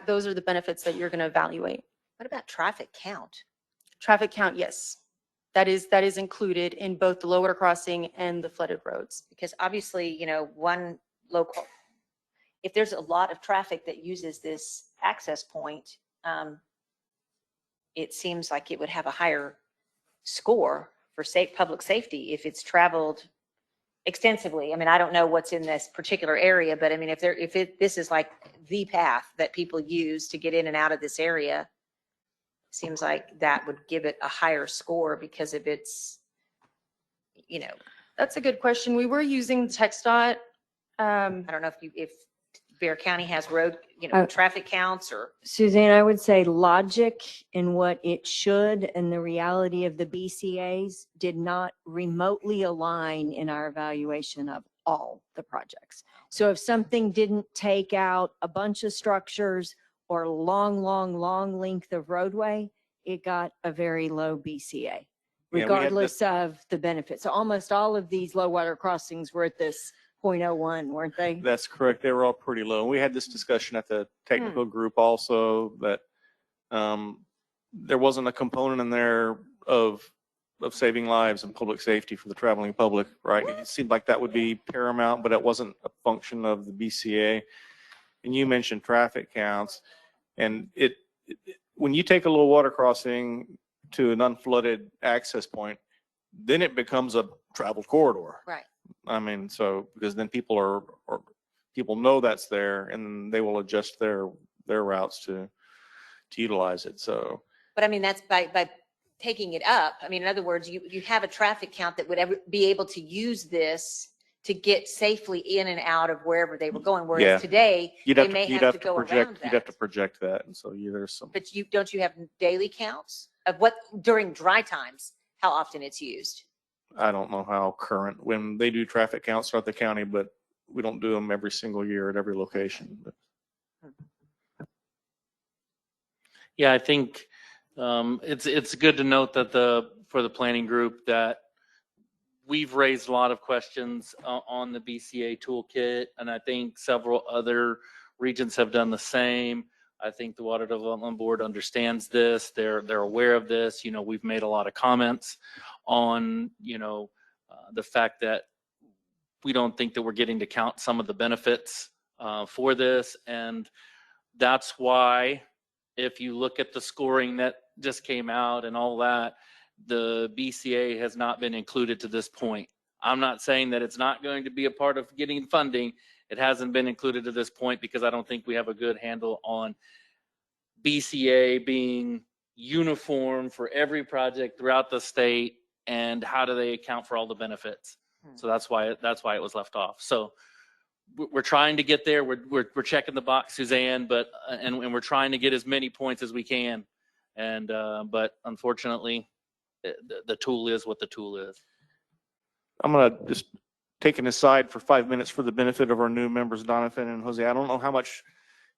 those are the benefits that you're going to evaluate. What about traffic count? Traffic count, yes. That is included in both the low water crossing and the flooded roads. Because obviously, one local, if there's a lot of traffic that uses this access point, it seems like it would have a higher score for public safety if it's traveled extensively. I mean, I don't know what's in this particular area, but I mean, this is like the path that people use to get in and out of this area, seems like that would give it a higher score because of its, That's a good question. We were using TxDOT. I don't know if Bear County has road, traffic counts or. Suzanne, I would say logic in what it should and the reality of the BCAs did not remotely align in our evaluation of all the projects. So if something didn't take out a bunch of structures or long length of roadway, it got a very low BCA, regardless of the benefits. So almost all of these low water crossings were at this 0.01, weren't they? That's correct. They were all pretty low. We had this discussion at the technical group also that there wasn't a component in there of saving lives and public safety for the traveling public, right? It seemed like that would be paramount, but it wasn't a function of the BCA. And you mentioned traffic counts, and when you take a low water crossing to an unflooded access point, then it becomes a traveled corridor. Right. I mean, so because then people know that's there, and they will adjust their routes to utilize it. So, but I mean, that's by taking it up. I mean, in other words, you have a traffic count that would ever be able to use this to get safely in and out of wherever they were going. Yeah. Whereas today, they may you'd have to go project, around you'd have that. to project that. And so there's some, But don't you have daily counts of what during dry times, how often it's used? I don't know how current, when they do traffic counts throughout the county, but we don't do them every single year at every location. But Yeah, I think it's good to note that for the planning group that we've raised a lot of questions on the BCA toolkit, and I think several other regions have done the same. I think the Water Development Board understands this. They're aware of this. You know, we've made a lot of comments on, you know, the fact that we don't think that we're getting to count some of the benefits for this. And that's why, if you look at the scoring that just came out and all that, the BCA has not been included to this point. I'm not saying that it's not going to be a part of getting funding. It hasn't been included to this point because I don't think we have a good handle on BCA being uniform for every project throughout the state and how do they account for all the benefits. So that's why it was left off. So we're trying to get there. We're checking the box, Suzanne, but and we're trying to get as many points as we can. And but unfortunately, the tool is what the tool is. I'm going to just take an aside for 5 minutes for the benefit of our new members, Donovan and Jose. I don't know how much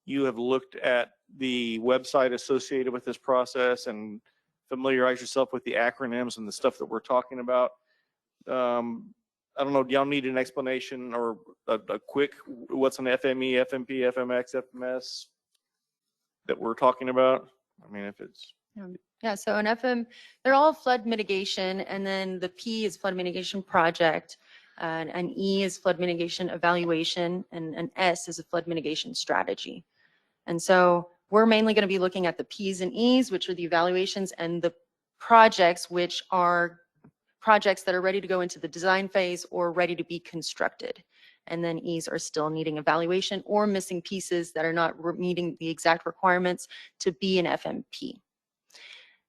you have looked at the website associated with this process and familiarize yourself with the acronyms and the stuff that we're talking about. I don't know, do y'all need an explanation or a quick, what's an FME, FMP, FMX, FMS that we're talking about? I mean, if it's. Yeah, so an FM, they're all flood mitigation, and then the P is flood mitigation project, and an E is flood mitigation evaluation, and an S is a flood mitigation strategy. And so we're mainly going to be looking at the P's and E's, which are the evaluations, and the projects, which are projects that are ready to go into the design phase or ready to be constructed. And then E's are still needing evaluation or missing pieces that are not meeting the exact requirements to be an FMP.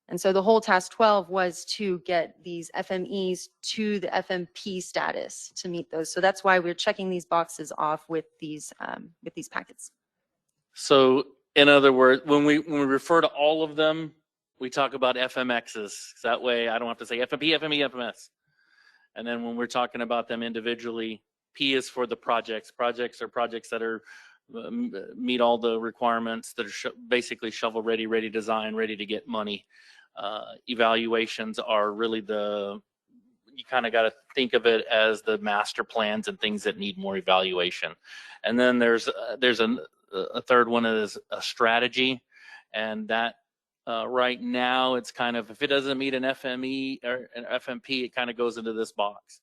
And so the whole task 12 was to get these FMEs to the FMP status to meet those. So that's why we're checking these boxes off with these packets. So in other words, when we refer to all of them, we talk about FMXs. That way I don't have to say FMP, FME, FMS. And then when we're talking about them individually, P is for the projects. Projects are projects that are meet all the requirements, that are basically shovel ready, ready design, ready to get money. Evaluations are really you kind of got to think of it as the master plans and things that need more evaluation. And then there's a third one is a strategy, and that right now it's kind of, if it doesn't meet an FME or an FMP, it kind of goes into this box.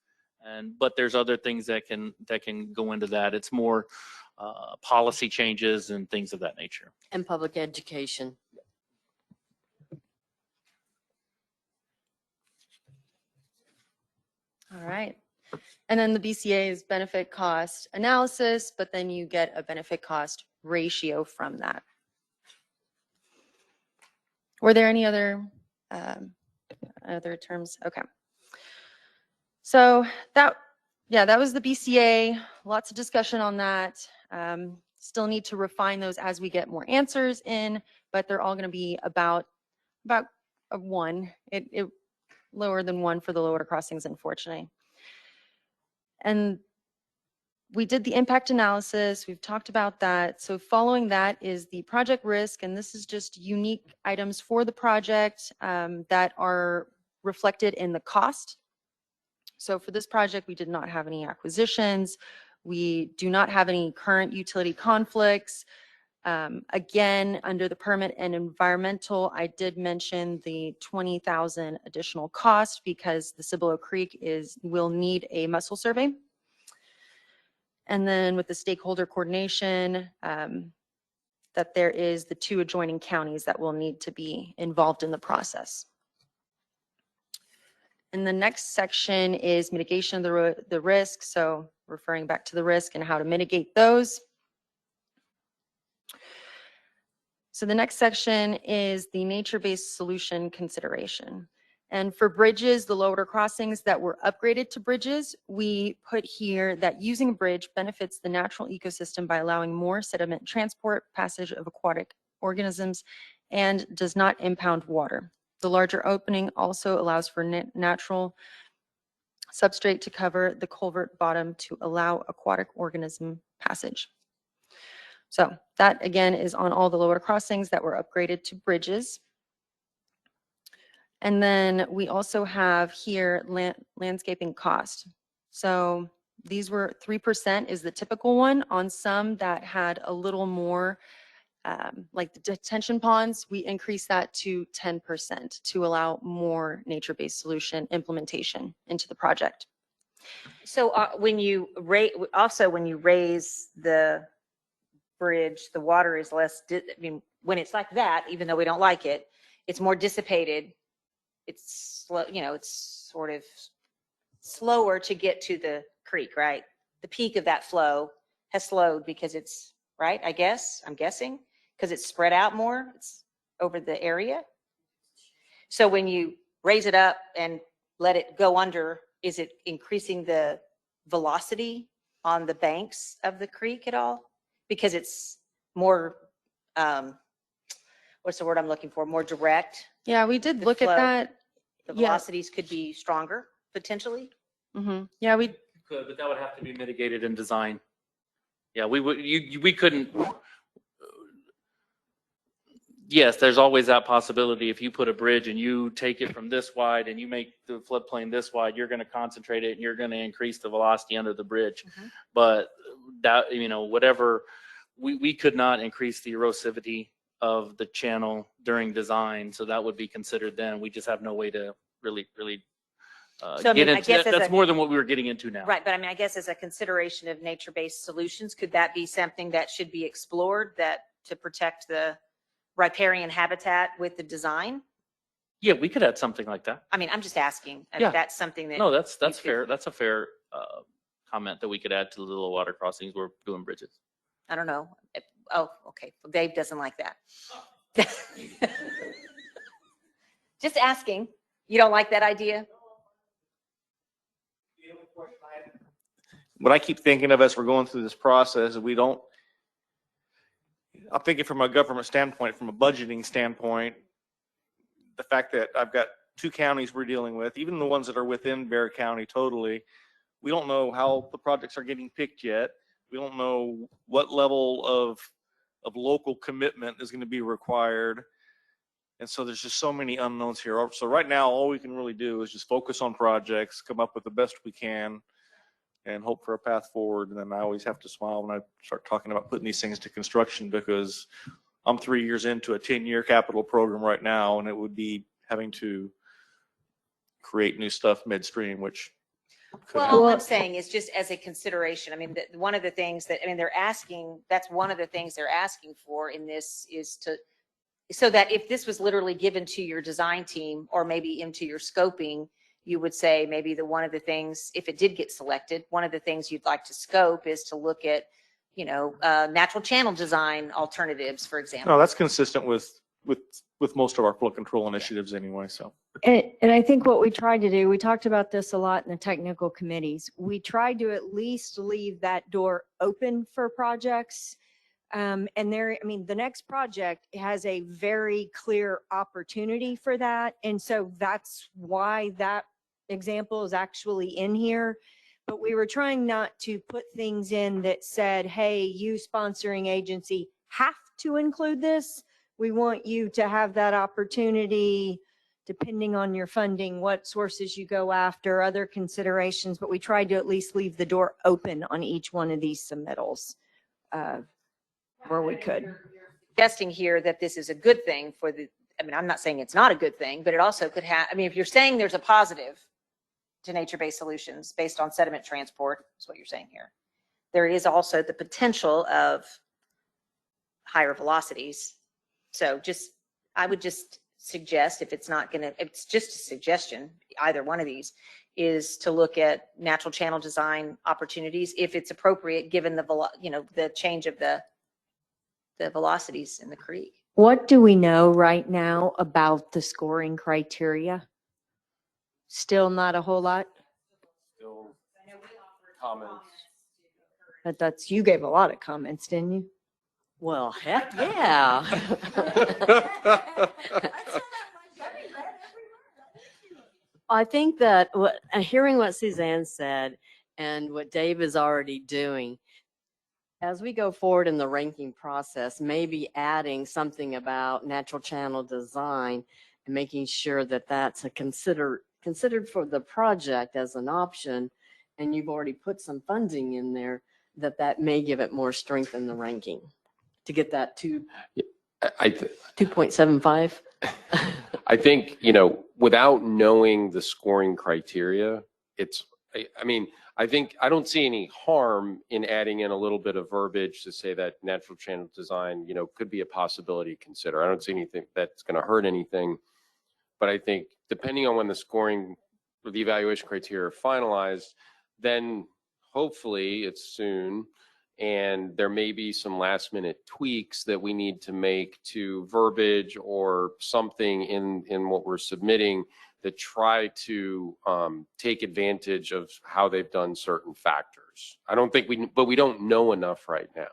But there's other things that can go into that. It's more policy changes and things of that nature. And public education. All right. And then the BCA is benefit cost analysis, but then you get a benefit cost ratio from that. Were there any other terms? Okay. So that was the BCA. Lots of discussion on that. Still need to refine those as we get more answers in, but they're all going to be about a 1. It lower than 1 for the low water crossings, unfortunately. And we did the impact analysis. We've talked about that. So following that is the project risk, and this is just unique items for the project that are reflected in the cost. So for this project, we did not have any acquisitions. We do not have any current utility conflicts. Again, under the permit and environmental, I did mention the $20,000 additional cost because the Cibolo Creek will need a muscle survey. And then with the stakeholder coordination, that there is the 2 adjoining counties that will need to be involved in the process. And the next section is mitigation of the risk. So referring back to the risk and how to mitigate those. So the next section is the nature-based solution consideration. And for bridges, the low water crossings that were upgraded to bridges, we put here that using a bridge benefits the natural ecosystem by allowing more sediment transport, passage of aquatic organisms, and does not impound water. The larger opening also allows for natural substrate to cover the culvert bottom to allow aquatic organism passage. So that again is on all the low water crossings that were upgraded to bridges. And then we also have here landscaping cost. So these were 3% is the typical one. On some that had a little more, like the detention ponds, we increased that to 10% to allow more nature-based solution implementation into the project. So when you raise the bridge, the water is less, I mean, when it's like that, even though we don't like it, it's more dissipated. It's slow, you know, it's sort of slower to get to the creek, right? The peak of that flow has slowed because it's, right, I'm guessing, because it's spread out more, it's over the area. So when you raise it up and let it go under, is it increasing the velocity on the banks of the creek at all? Because it's more, what's the word I'm looking for? More direct? Yeah, we did The look at flow. that. The Yeah. velocities could be stronger potentially? Yeah, we Could, but that would have to be mitigated in design. Yeah, we couldn't. Yes, there's always that possibility. If you put a bridge and you take it from this wide and you make the floodplain this wide, you're going to concentrate it and you're going to increase the velocity under the bridge. But that, you know, whatever, we could not increase the erosivity of the channel during design. So that would be considered then. We just have no way to really So, I get mean, I into guess that. as That's a- more than what we were getting into now. Right, but I mean, I guess as a consideration of nature-based solutions, could that be something that should be explored, that to protect the riparian habitat with the design? Yeah, we could add something like that. I mean, I'm just asking if Yeah. that's something that. No, that's you could- fair. That's a fair comment that we could add to the little water crossings. We're doing bridges. I don't know. Oh, okay. Well, Dave doesn't like that. Just asking. You don't like that idea? What I keep thinking of as we're going through this process is I'm thinking from a government standpoint, from a budgeting standpoint, the fact that I've got 2 counties we're dealing with, even the ones that are within Bear County totally, we don't know how the projects are getting picked yet. We don't know what level of local commitment is going to be required. And so there's just so many unknowns here. So right now, all we can really do is just focus on projects, come up with the best we can, and hope for a path forward. And then I always have to smile when I start talking about putting these things to construction, because I'm 3 years into a 10-year capital program right now, and it would be having to create new stuff midstream, which could Well, happen. all I'm saying is just as a consideration. I mean, one of the things that, I mean, they're asking, that's one of the things they're asking for in this is so that if this was literally given to your design team or maybe into your scoping, you would say maybe one of the things, if it did get selected, one of the things you'd like to scope is to look at, you know, natural channel design alternatives, for example. No, that's consistent with most of our flood control initiatives anyway, so. And I think what we tried to do, we talked about this a lot in the technical committees. We tried to at least leave that door open for projects. And there, I mean, the next project has a very clear opportunity for that. And so that's why that example is actually in here. But we were trying not to put things in that said, hey, you sponsoring agency have to include this. We want you to have that opportunity, depending on your funding, what sources you go after, other considerations. But we tried to at least leave the door open on each one of these submittals where we could. Suggesting here that this is a good thing for the, I mean, I'm not saying it's not a good thing, but it also could have, I mean, if you're saying there's a positive to nature-based solutions based on sediment transport, is what you're saying here. There is also the potential of higher velocities. So I would just suggest, if it's not gonna, it's just a suggestion, either one of these, is to look at natural channel design opportunities if it's appropriate, given the change of the velocities in the creek. What do we know right now about the scoring criteria? Still not a whole lot, Still comments. but you gave a lot of comments, didn't you? Well, heck yeah. I think that hearing what Suzanne said and what Dave is already doing, as we go forward in the ranking process, maybe adding something about natural channel design and making sure that that's considered for the project as an option, and you've already put some funding in there, that may give it more strength in the ranking to get that 2.75. I think, without knowing the scoring criteria, I think I don't see any harm in adding in a little bit of verbiage to say that natural channel design, could be a possibility to consider. I don't see anything that's going to hurt anything. But I think depending on when the scoring or the evaluation criteria are finalized, then hopefully it's soon. And there may be some last minute tweaks that we need to make to verbiage or something in what we're submitting that try to take advantage of how they've done certain factors. I don't think but we don't know enough right now.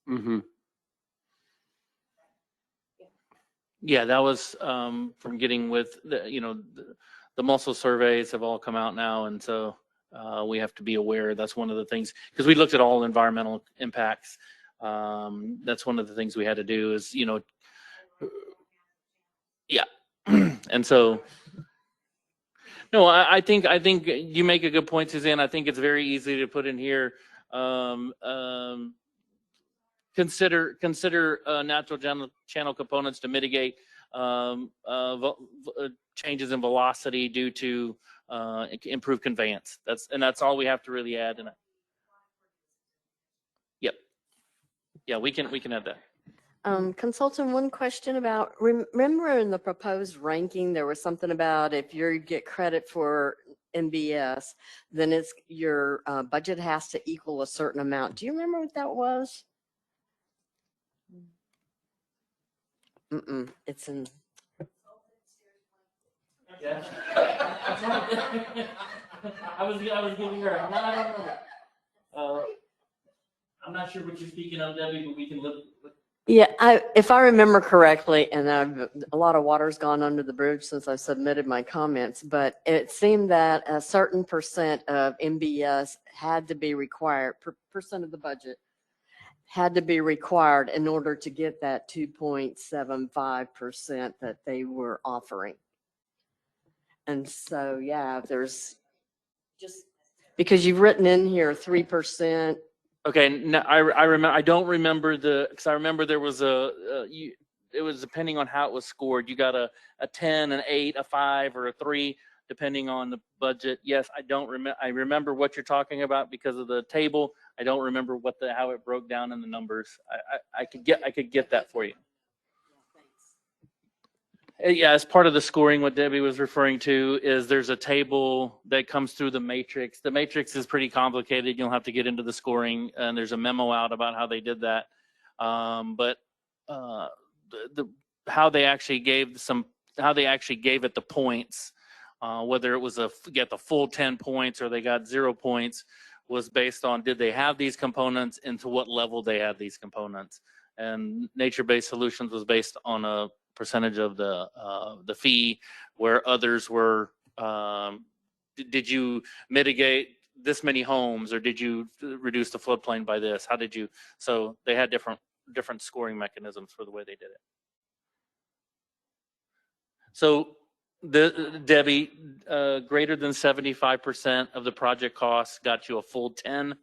Mm-hmm. Yeah, that was from getting with the muscle surveys have all come out now, and so we have to be aware. That's one of the things, because we looked at all environmental impacts. That's one of the things we had to do is, yeah. And so, no, I think you make a good point, Suzanne. I think it's very easy to put in here. Consider natural channel components to mitigate changes in velocity due to improved conveyance. That's all we have to really add. And yep, yeah, we can add that. Consultant, one question about, remember in the proposed ranking, there was something about if you get credit for MBS, then your budget has to equal a certain amount. Do you remember what that was? It's in. Yeah. I was giving her. No, I don't know. I'm not sure what you're speaking of, Debbie, but we can look. Yeah, if I remember correctly, and a lot of water's gone under the bridge since I submitted my comments, but it seemed that a certain percent of MBS had to be required, percent of the budget had to be required in order to get that 2.75% that they were offering. And so, yeah, there's just, because you've written in here 3%. Okay, no, I remember. I don't remember because I remember there was it was depending on how it was scored. You got a 10, an 8, a 5, or a 3, depending on the budget. Yes, I don't remember. I remember what you're talking about because of the table. I don't remember how it broke down in the numbers. I could get that for you. Yeah, as part of the scoring, what Debbie was referring to is there's a table that comes through the matrix. The matrix is pretty complicated. You'll have to get into the scoring, and there's a memo out about how they did that. But how they actually gave it the points, whether it was get the full 10 points or they got 0 points, was based on did they have these components and to what level they had these components. And nature-based solutions was based on a percentage of the fee, where others were did you mitigate this many homes, or did you reduce the floodplain by this? How did you? So they had different scoring mechanisms for the way they did it. So Debbie, greater than 75% of the project costs got you a full 10.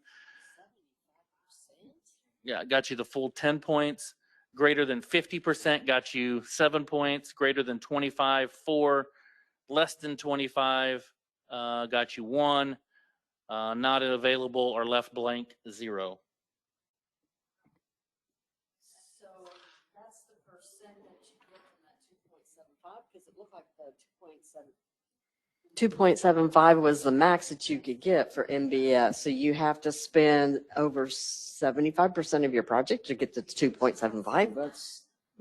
Yeah, got you the full 10 points. Greater than 50% got you 7 points. Greater than 25, 4. Less than 25 got you 1. Not available or left blank, 0. So that's the percent that you get from that 2.75, because it looked like the 2.75 was the max that you could get for MBS. So you have to spend over 75% of your project to get to 2.75. But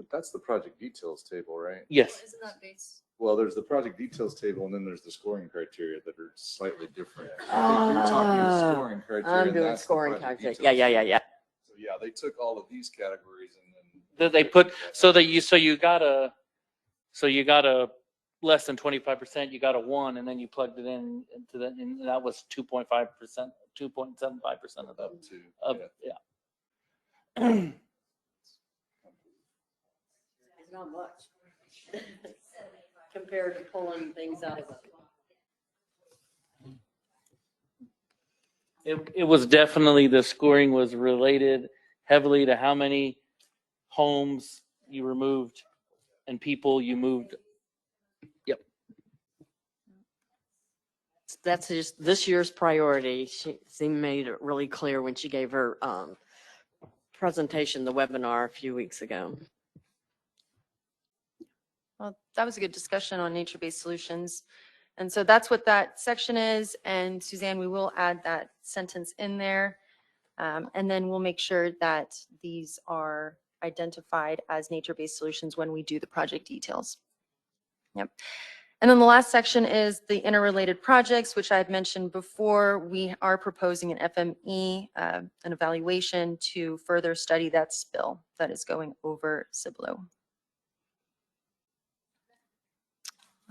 that's the project details table, right? Yes. Isn't that based Well, there's the project details table, and then there's the scoring criteria that are slightly different. I think you're talking the scoring criteria. I'm and doing that's the scoring project criteria. details Yeah. table. So yeah, they took all of these categories and then. That they put, so you got a less than 25%, you got a 1, and then you plugged it in into that, and that was 2.5%, 2.75% of Up to, yeah. It's not much compared to pulling things out of it. It was definitely, the scoring was related heavily to how many homes you removed and people you moved. Yep. That's just this year's priority. She made it really clear when she gave her presentation, the webinar a few weeks ago. Well, that was a good discussion on nature-based solutions. And so that's what that section is. And Suzanne, we will add that sentence in there. And then we'll make sure that these are identified as nature-based solutions when we do the project details. Yep. And then the last section is the interrelated projects, which I had mentioned before. We are proposing an FME, an evaluation to further study that spill that is going over Cibolo.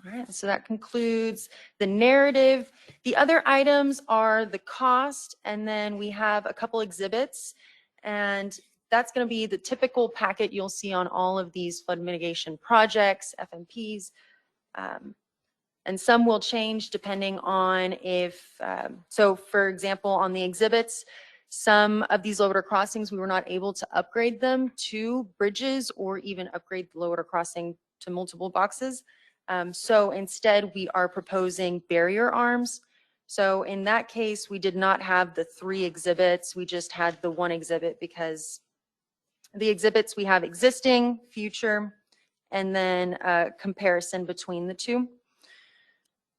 All right, so that concludes the narrative. The other items are the cost, and then we have a couple exhibits, and that's going to be the typical packet you'll see on all of these flood mitigation projects, FMPs, and some will change depending on if, so for example, on the exhibits, some of these low water crossings, we were not able to upgrade them to bridges or even upgrade the low water crossing to multiple boxes. So instead, we are proposing barrier arms. So in that case, we did not have the 3 exhibits. We just had the 1 exhibit because the exhibits we have existing, future, and then a comparison between the 2.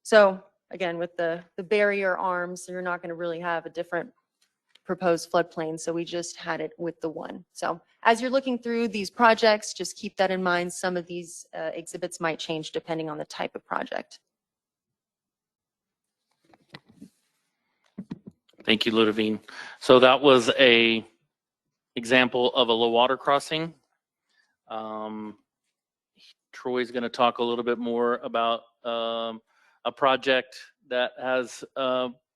So again, with the barrier arms, you're not going to really have a different proposed floodplain. So we just had it with the 1. So as you're looking through these projects, just keep that in mind. Some of these exhibits might change depending on the type of project. Thank you, Ludovine. So that was a example of a low water crossing. Troy's going to talk a little bit more about a project that has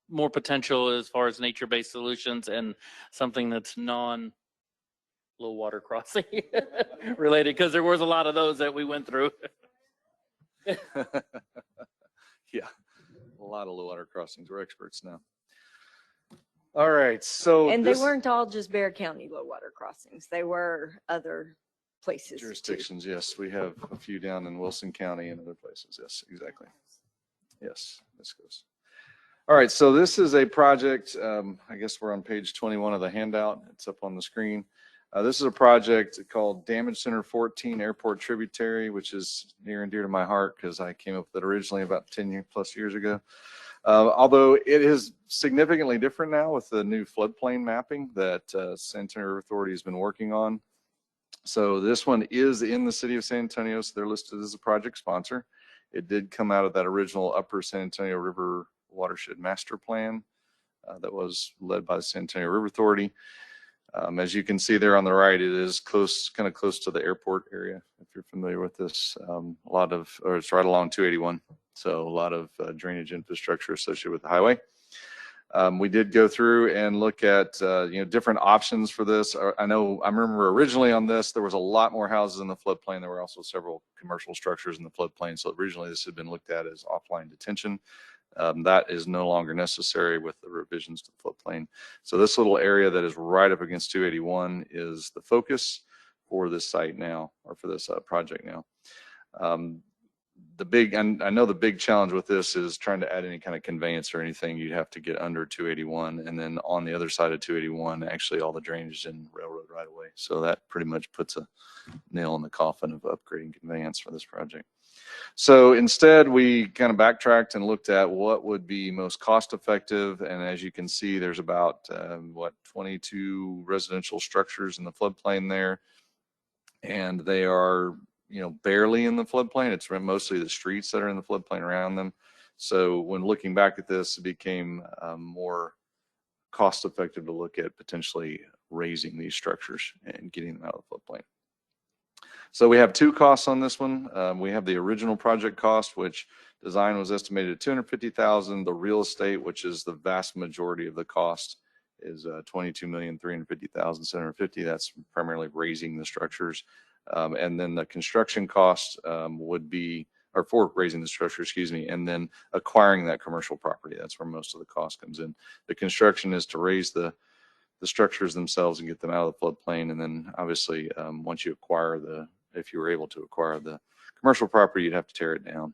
more potential as far as nature-based solutions and something that's non-low water crossing related, because there was a lot of those that we went through. Yeah, a lot of low water crossings. We're experts now. All right, so And they weren't all just Bear County low water crossings. They were other places. Jurisdictions, yes. We have a few down in Wilson County and other places. Yes, exactly. Yes, this goes. All right, so this is a project, I guess we're on page 21 of the handout. It's up on the screen. This is a project called Damage Center 14 Airport Tributary, which is near and dear to my heart because I came up with it originally about 10 plus years ago. Although it is significantly different now with the new floodplain mapping that San Antonio River Authority has been working on. So this one is in the city of San Antonio, so they're listed as a project sponsor. It did come out of that original Upper San Antonio River Watershed Master Plan that was led by the San Antonio River Authority. As you can see there on the right, it is close, kind of close to the airport area. If you're familiar with this, it's right along 281. So a lot of drainage infrastructure associated with the highway. We did go through and look at different options for this. I remember originally on this there was a lot more houses in the floodplain. There were also several commercial structures in the floodplain. So originally this had been looked at as offline detention. That is no longer necessary with the revisions to the floodplain. So this little area that is right up against 281 is the focus for this site now, or for this project now. I know the big challenge with this is trying to add any kind of conveyance or anything. You'd have to get under 281, and then on the other side of 281, actually all the drainage is in railroad right away. So that pretty much puts a nail in the coffin of upgrading conveyance for this project. So instead, we kind of backtracked and looked at what would be most cost effective. And as you can see, there's about 22 residential structures in the floodplain there, and they are barely in the floodplain. It's mostly the streets that are in the floodplain around them. So when looking back at this, it became more cost effective to look at potentially raising these structures and getting them out of the floodplain. So we have two costs on this one. We have the original project cost, which design was estimated at $250,000. The real estate, which is the vast majority of the cost, is $22,350,750. That's primarily raising the structures. And then the construction cost would be, or for raising the structure, excuse me, and then acquiring that commercial property. That's where most of the cost comes in. The construction is to raise the structures themselves and get them out of the floodplain. And then obviously, once you acquire if you were able to acquire the commercial property, you'd have to tear it down.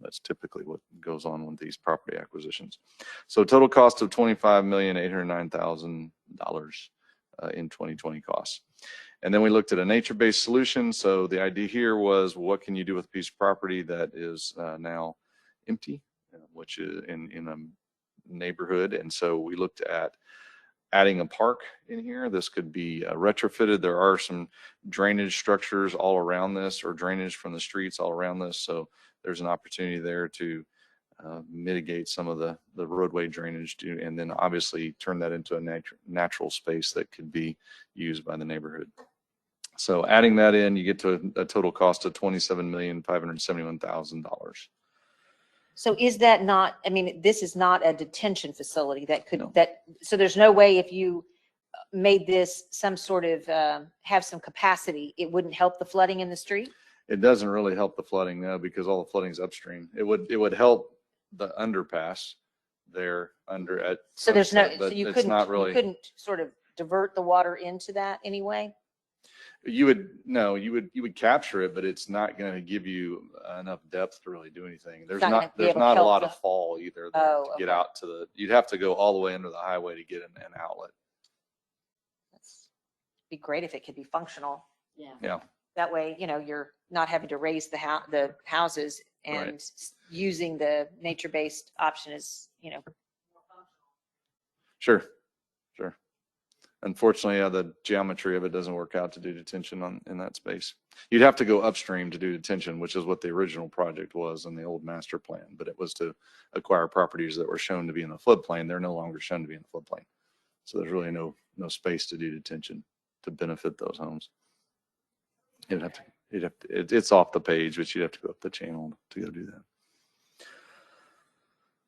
That's typically what goes on with these property acquisitions. So total cost of $25,809,000 in 2020 costs. And then we looked at a nature-based solution. So the idea here was, what can you do with a piece of property that is now empty, which is in a neighborhood. And so we looked at adding a park in here. This could be retrofitted. There are some drainage structures all around this, or drainage from the streets all around this. So there's an opportunity there to mitigate some of the roadway drainage, and then obviously turn that into a natural space that could be used by the neighborhood. So adding that in, you get to a total cost of $27,571,000. So is that not, I mean, this is not a detention facility that could, so there's no way if you made this some sort of, have some capacity, it wouldn't help the flooding in the street? It doesn't really help the flooding, no, because all the flooding is upstream. It would help the underpass there under at. So there's no, but so you it's not really. you couldn't sort of divert the water into that anyway? You would capture it, but it's not going to give you enough depth to really do anything. There's not a lot of fall either to get out to you'd have to go all the way under the highway to get an outlet. That's be great if it could be functional. Yeah. That way, you're not having to raise the houses and using the nature-based option is, Sure. Unfortunately, the geometry of it doesn't work out to do detention in that space. You'd have to go upstream to do detention, which is what the original project was in the old master plan, but it was to acquire properties that were shown to be in the floodplain. They're no longer shown to be in the floodplain. So there's really no space to do detention to benefit those homes. It's off the page, but you'd have to go up the channel to go do that.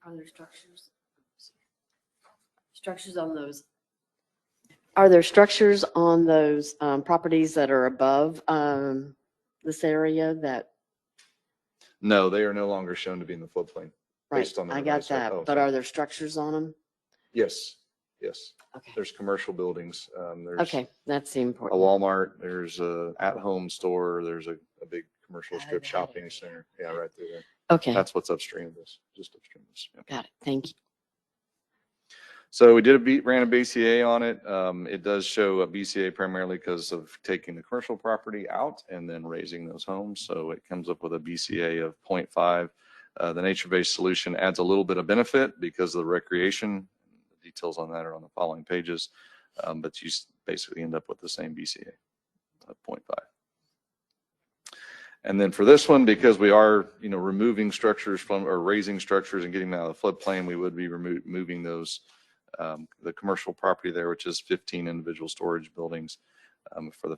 Are there structures on those? Are there structures on those properties that are above this area that? No, they are no longer shown to be in the floodplain. Right, I got that, but are there structures on them? Yes. Okay. There's commercial buildings. There's Okay, that's the a important. Walmart. There's a at-home store. There's a big commercial strip shopping center. Yeah, right through there. Okay. That's what's upstream of this, just upstream of this. Yeah. Got it. Thank you. So we ran a BCA on it. It does show a BCA primarily because of taking the commercial property out and then raising those homes. So it comes up with a BCA of 0.5. The nature-based solution adds a little bit of benefit because of the recreation. The details on that are on the following pages, but you basically end up with the same BCA of 0.5. And then for this one, because we are, removing structures or raising structures and getting them out of the floodplain, we would be removing those. The commercial property there, which is 15 individual storage buildings for the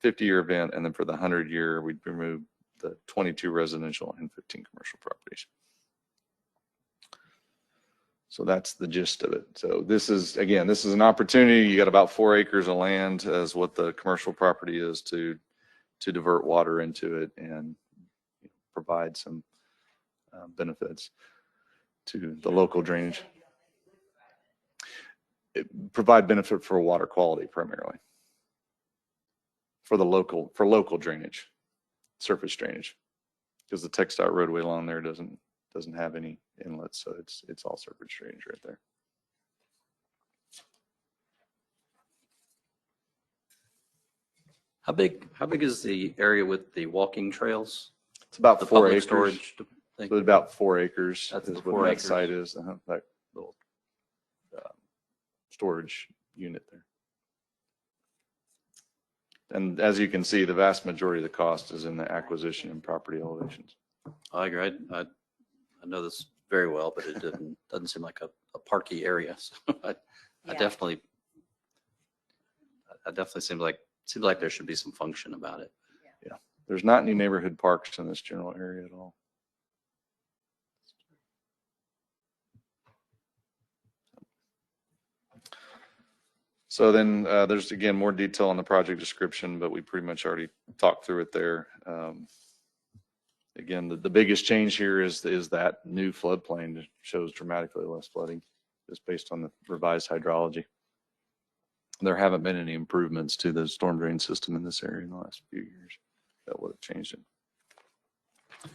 50-year event. And then for the 100-year, we'd remove the 22 residential and 15 commercial properties. So that's the gist of it. So this is an opportunity. You got about 4 acres of land as what the commercial property is to divert water into it and provide some benefits to the local drainage. Provide benefit for water quality primarily for local drainage, surface drainage, because the textile roadway along there doesn't have any inlets, so it's all surface drainage right there. How big is the area with the walking trails? It's about The 4 public acres. storage thing? So about 4 acres. That's is the what 4 that acres. site is. That little storage unit there. And as you can see, the vast majority of the cost is in the acquisition and property elevations. I agree. I know this very well, but it doesn't seem like a parky area. So I Yeah. definitely seems like there should be some function about it. Yeah. There's not any neighborhood parks in this general area at all. So then there's, again, more detail on the project description, but we pretty much already talked through it there. Again, the biggest change here is that new floodplain that shows dramatically less flooding just based on the revised hydrology. There haven't been any improvements to the storm drain system in this area in the last few years that would have changed it.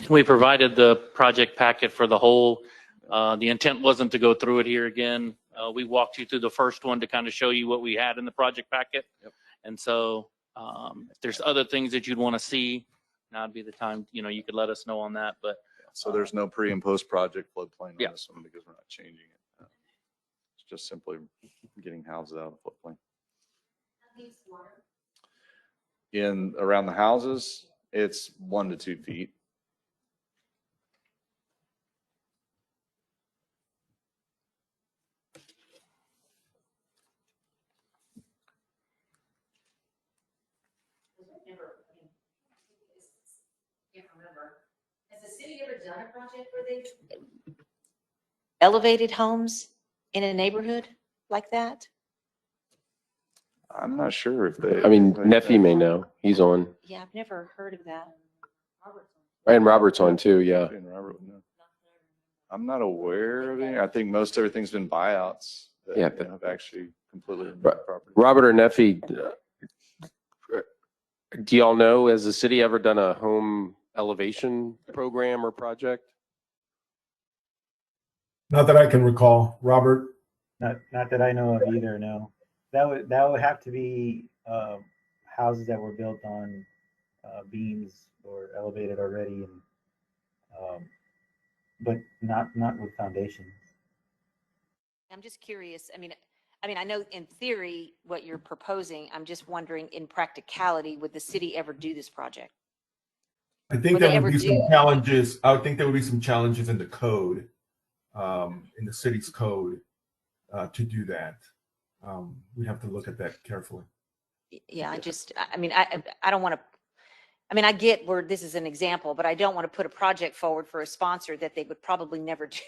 We provided the project packet for the whole. The intent wasn't to go through it here again. We walked you through the first one to kind of show you what we had in the project packet. Yep. And so if there's other things that you'd want to see, now'd be the time, you could let us know on that. But So there's no pre and post project floodplain on Yeah. this one because we're not changing it. It's just simply getting houses out of the floodplain. Around the houses, it's 1 to 2 feet. Has the city ever done a project where they've elevated homes in a neighborhood like that? I'm not sure if they. I mean, Neffy may know. He's on. Yeah, I've never heard of that. And Robert's on too, yeah. And Robert would know. I'm not aware of any. I think most everything's been buyouts that Yeah, have actually completely removed Right. property. Robert or Neffy, do y'all know, has the city ever done a home elevation program or project? Not that I can recall. Robert? Not that I know of either, no. That would have to be houses that were built on beams or elevated already, and but not with foundations. I'm just curious. I mean, I know in theory what you're proposing. I'm just wondering in practicality, would the city ever do this project? I think Would there they would ever be some do- challenges. I would think there would be some challenges in the code, in the city's code, to do that. We'd have to look at that carefully. Yeah, I don't want to, I get where this is an example, but I don't want to put a project forward for a sponsor that they would probably never do.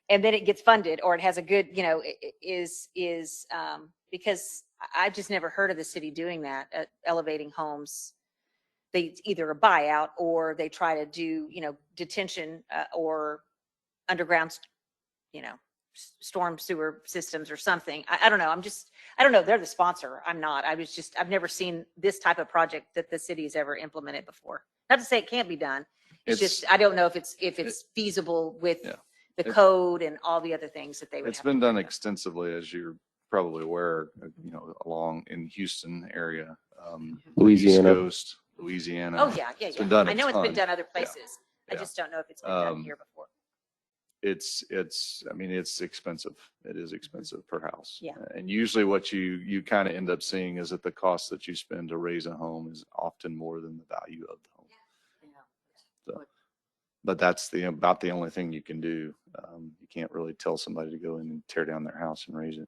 And then it gets funded or it has a good, because I've just never heard of the city doing that, elevating homes. They either a buyout or they try to do, detention or underground, storm sewer systems or something. I don't know. I don't know. They're the sponsor. I'm not. I've never seen this type of project that the city has ever implemented before. Not to say it can't be done. It's just, I don't know if it's feasible with the code and all the other things that they would It's have been to done do. extensively, as you're probably aware, along in Houston area, Louisiana. East Coast, Louisiana. Oh, yeah. It's been done a I know it's been ton. done other places. I Yeah. just don't know if it's been done here before. It's expensive. It is expensive per house. Yeah. And usually what you kind of end up seeing is that the cost that you spend to raise a home is often more than the value of the home. So, but that's about the only thing you can do. You can't really tell somebody to go in and tear down their house and raise it.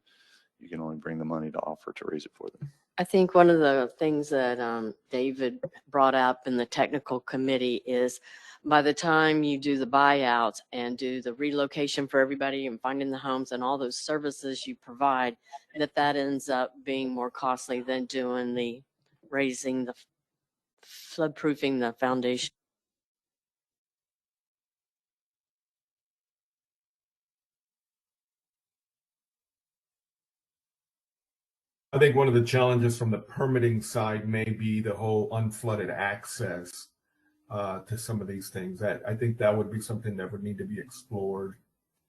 You can only bring the money to offer to raise it for them. I think one of the things that David brought up in the technical committee is by the time you do the buyouts and do the relocation for everybody and finding the homes and all those services you provide, that ends up being more costly than doing the raising the floodproofing the foundation. I think one of the challenges from the permitting side may be the whole unflooded access to some of these things. That I think that would be something that would need to be explored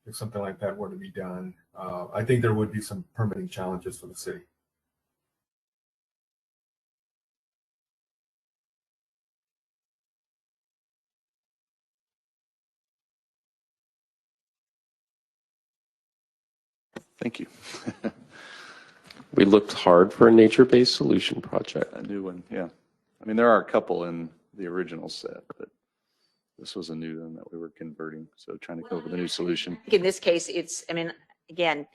if something like that were to be done. I think there would be some permitting challenges for the city. Thank you. We looked hard for a nature-based solution project. A new one, yeah. I mean, there are a couple in the original set, but this was a new one that we were converting. So trying to come up with a new solution. In this case, it's, I mean, again,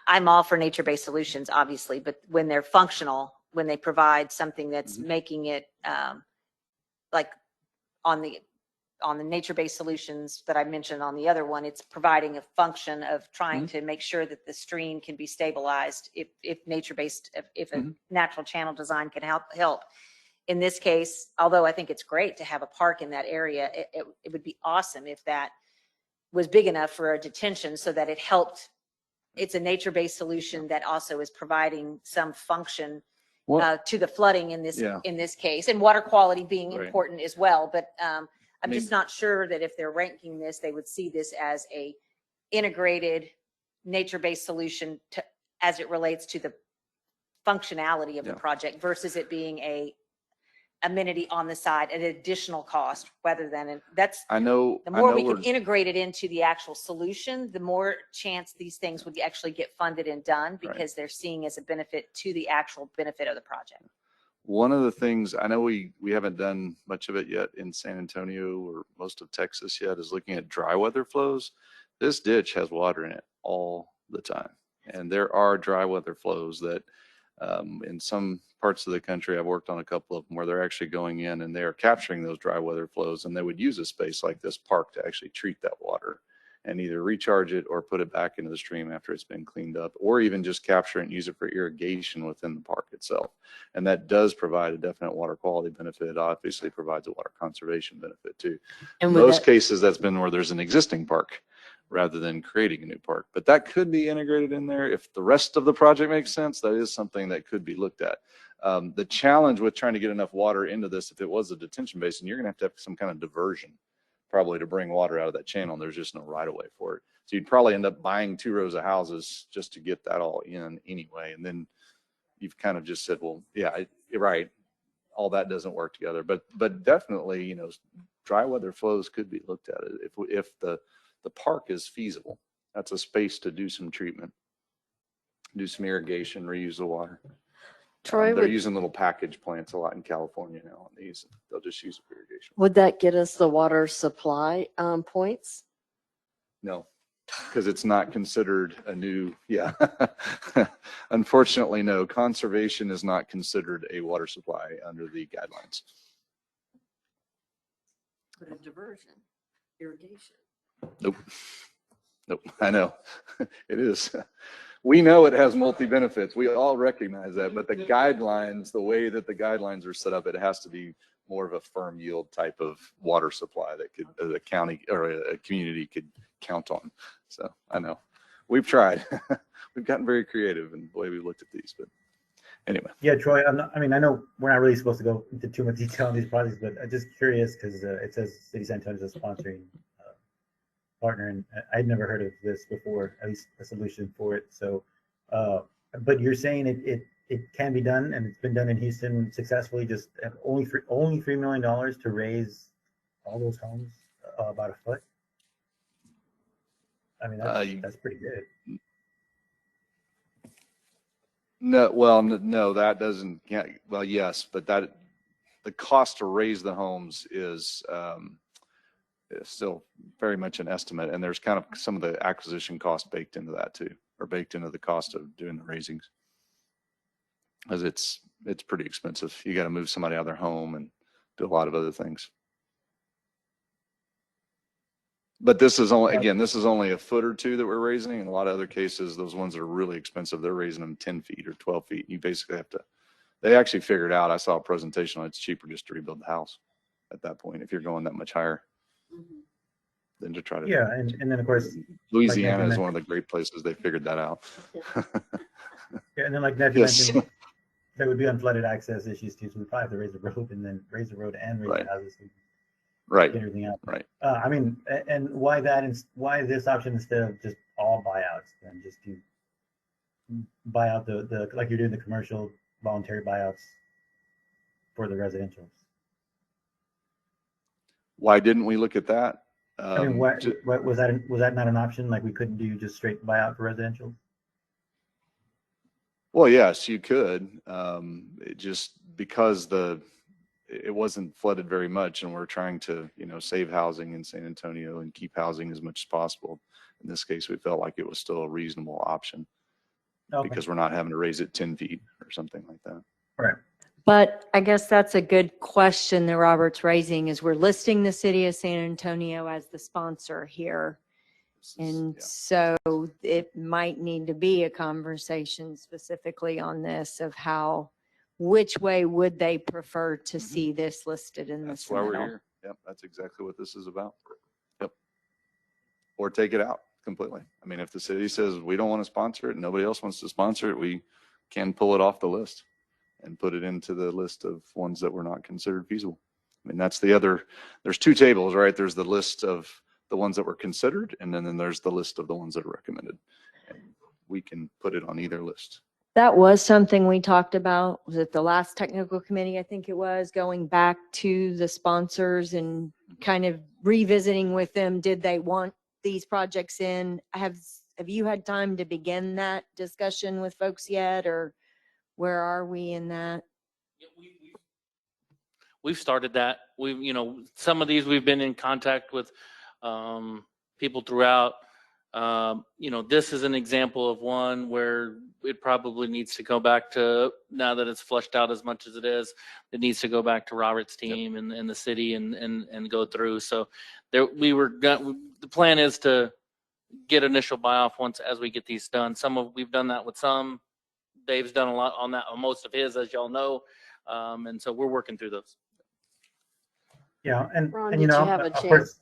I'm all for nature-based solutions, obviously, but when they're functional, when they provide something that's making it like on the nature-based solutions that I mentioned on the other one, it's providing a function of trying to make sure that the stream can be stabilized if nature-based, if a natural channel design can help. In this case, although I think it's great to have a park in that area, it would be awesome if that was big enough for a detention so that it helped. It's a nature-based solution that also is providing some function to the flooding in this case, and water quality being important as well. But I'm just not sure that if they're ranking this, they would see this as a integrated nature-based solution as it relates to the functionality of the project versus it being a amenity on the side, an additional cost rather than, and that's, I know. the more we can integrate it into the actual solution, the more chance these things would actually get funded and done because they're seeing as a benefit to the actual benefit of the project. One of the things, I know we haven't done much of it yet in San Antonio or most of Texas yet, is looking at dry weather flows. This ditch has water in it all the time. And there are dry weather flows that in some parts of the country, I've worked on a couple of them where they're actually going in and they are capturing those dry weather flows, and they would use a space like this park to actually treat that water and either recharge it or put it back into the stream after it's been cleaned up, or even just capture it and use it for irrigation within the park itself. And that does provide a definite water quality benefit. It obviously provides a water conservation benefit too. In most cases, that's been where there's an existing park rather than creating a new park. But that could be integrated in there. If the rest of the project makes sense, that is something that could be looked at. The challenge with trying to get enough water into this, if it was a detention basin, you're going to have some kind of diversion probably to bring water out of that channel. And there's just no right of way for it. So you'd probably end up buying 2 rows of houses just to get that all in anyway. And then you've kind of just said, well, yeah, you're right. All that doesn't work together. But definitely, you know, dry weather flows could be looked at if the park is feasible. That's a space to do some treatment, do some irrigation, reuse the water. Troy, they're using little package plants a lot in California now on these. They'll just use it for irrigation. would that get us the water supply points? No, because it's not considered a new, Unfortunately, no. Conservation is not considered a water supply under the guidelines. But a diversion, irrigation. Nope. I know it is. We know it has multi-benefits. We all recognize that, but the guidelines, the way that the guidelines are set up, it has to be more of a firm yield type of water supply that could a county or a community could count on. So I know we've tried. We've gotten very creative in the way we looked at these, but anyway. Yeah, Troy, I mean, I know we're not really supposed to go into too much detail on these projects, but I'm just curious because it says City San Antonio is a sponsoring partner, and I'd never heard of this before, at least a solution for it. So, but you're saying it can be done, and it's been done in Houston successfully. Just only $3 million to raise all those homes about a foot. I mean, that's pretty good. No, well, no, that doesn't. Well, yes, but the cost to raise the homes is still very much an estimate, and there's kind of some of the acquisition cost baked into that too, or baked into the cost of doing the raisings, because it's pretty expensive. You got to move somebody out of their home and do a lot of other things. But this is only, again, this is only a foot or two that we're raising. In a lot of other cases, those ones that are really expensive, they're raising them 10 feet or 12 feet. You basically have to, they actually figured out, I saw a presentation on it's cheaper just to rebuild the house at that point if you're going that much higher than to try to. Yeah, and then of course, Louisiana like is one of the great places they figured that out. Yeah, and then like Ned mentioned, there would be unflooded access issues too, so we probably have to raise the road and then raise the road and raise the houses. Right. Get everything out. Right. I mean, and why that? Why this option instead of just all buyouts and just to buy out the like you're doing the commercial voluntary buyouts for the residentials? Why didn't we look at that? I mean, what was that? Was that not an option? Like we couldn't do just straight buyout for residential? Well, yes, you could. It just because it wasn't flooded very much, and we're trying to, save housing in San Antonio and keep housing as much as possible. In this case, we felt like it was still a reasonable option because we're not having to raise it 10 feet or something like that. Right. But I guess that's a good question that Robert's raising is we're listing the city of San Antonio as the sponsor here. And so it might need to be a conversation specifically on this of which way would they prefer to see this listed in the That's why we're submittal? here. Yep, that's exactly what this is about. Yep. Or take it out completely. I mean, if the city says we don't want to sponsor it, nobody else wants to sponsor it, we can pull it off the list and put it into the list of ones that were not considered feasible. I mean, that's there's two tables, right? There's the list of the ones that were considered, and then there's the list of the ones that are recommended. And we can put it on either list. That was something we talked about. Was it the last technical committee? I think it was going back to the sponsors and kind of revisiting with them. Did they want these projects in? Have you had time to begin that discussion with folks yet, or where are we in that? We've started that. Some of these we've been in contact with people throughout. This is an example of one where it probably needs to go back to, now that it's flushed out as much as it is, it needs to go back to Robert's team and the city and go through. So the plan is to get initial buy off once as we get these done. We've done that with some. Dave's done a lot on that, on most of his, as y'all know. And so we're working through those. Yeah, and Ron, and did you have a of chance? course,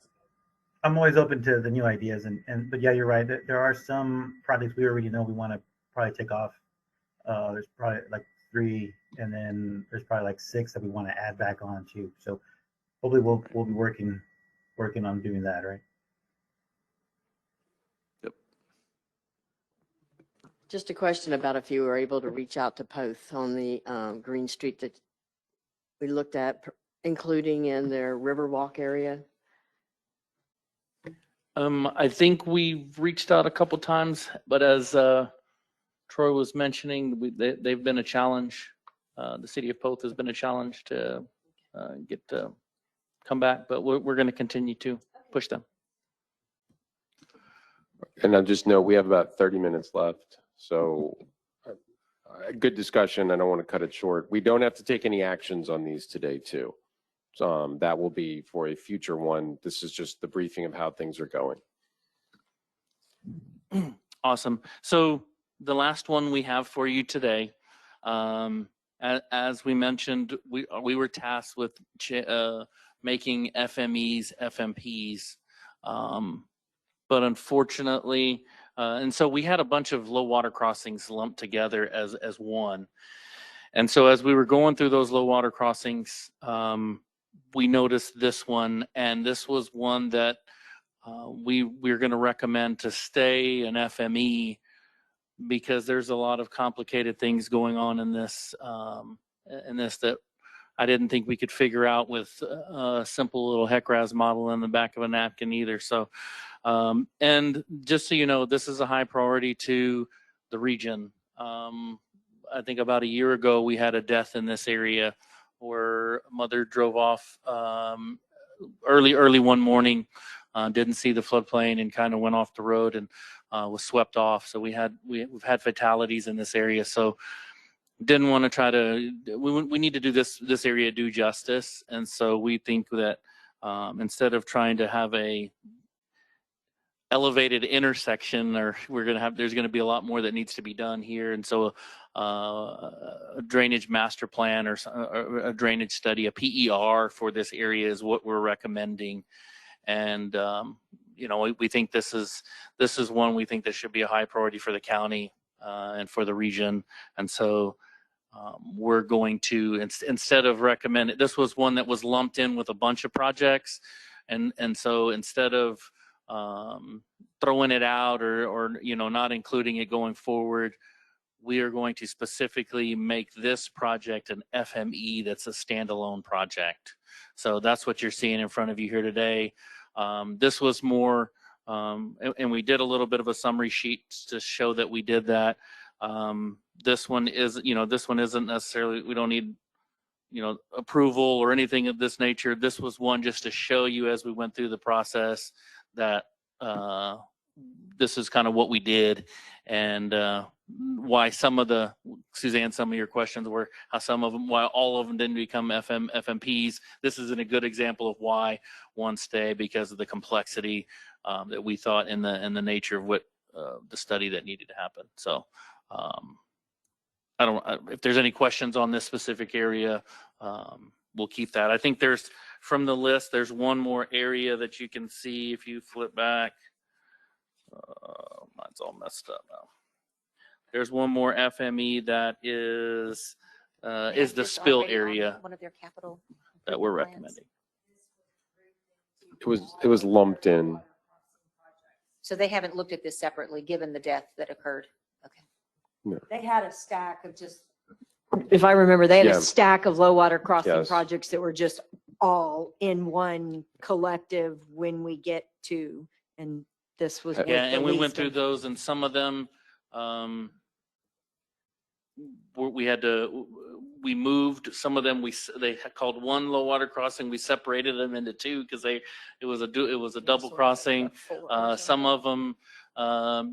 I'm always open to the new ideas, but yeah, you're right. There are some projects we already know we want to probably take off. There's probably like 3, and then there's probably like 6 that we want to add back on too. So hopefully we'll be working on doing that, right? Just a question about if you were able to reach out to Poth on the Green Street that we looked at, including in their Riverwalk area. I think we've reached out a couple times, but as Troy was mentioning, they've been a challenge. The city of Poth has been a challenge to get to come back, but we're going to continue to push them. And I'll just note, we have about 30 minutes left. So a good discussion. I don't want to cut it short. We don't have to take any actions on these today too. That will be for a future one. This is just the briefing of how things are going. Awesome. So the last one we have for you today, as we mentioned, we were tasked with making FMEs, FMPs, but unfortunately, and so we had a bunch of low water crossings lumped together as one. And so as we were going through those low water crossings, we noticed this one, and this was one that we're going to recommend to stay an FME because there's a lot of complicated things going on in this that I didn't think we could figure out with a simple little HEC-RAS model in the back of a napkin either. So, and just so you know, this is a high priority to the region. I think about a year ago, we had a death in this area where a mother drove off early one morning, didn't see the floodplain and kind of went off the road and was swept off. So we've had fatalities in this area. So didn't want to try to, we need to do this area due justice. And so we think that instead of trying to have a elevated intersection, or there's going to be a lot more that needs to be done here. And so a drainage master plan or a drainage study, a PER for this area is what we're recommending. And we think this is one we think that should be a high priority for the county and for the region. And so we're going to, instead of recommend it, this was one that was lumped in with a bunch of projects. And so instead of throwing it out or not including it going forward, we are going to specifically make this project an FME that's a standalone project. So that's what you're seeing in front of you here today. This was more, and we did a little bit of a summary sheet to show that we did that. This one is, this one isn't necessarily, we don't need, approval or anything of this nature. This was one just to show you as we went through the process that this is kind of what we did, and why some of the, Suzanne, some of your questions were how some of them, why all of them didn't become FMPs. This is a good example of why one stay, because of the complexity that we thought in the nature of what the study that needed to happen. So if there's any questions on this specific area, we'll keep that. I think from the list, there's one more area that you can see if you flip back. Mine's all messed up now. There's one more FME that is the spill area One of their capital that we're plans. recommending. It was lumped in. So they haven't looked at this separately, given the death that occurred. Okay. They had a stack of just, if I remember, they had Yeah. a stack of low water crossing Yes. projects that were just all in one collective when we get to, and this was. with Yeah, the and we went least through of- those, and some of them, we moved some of them. They had called one low water crossing. We separated them into two because it was a double crossing. Some of them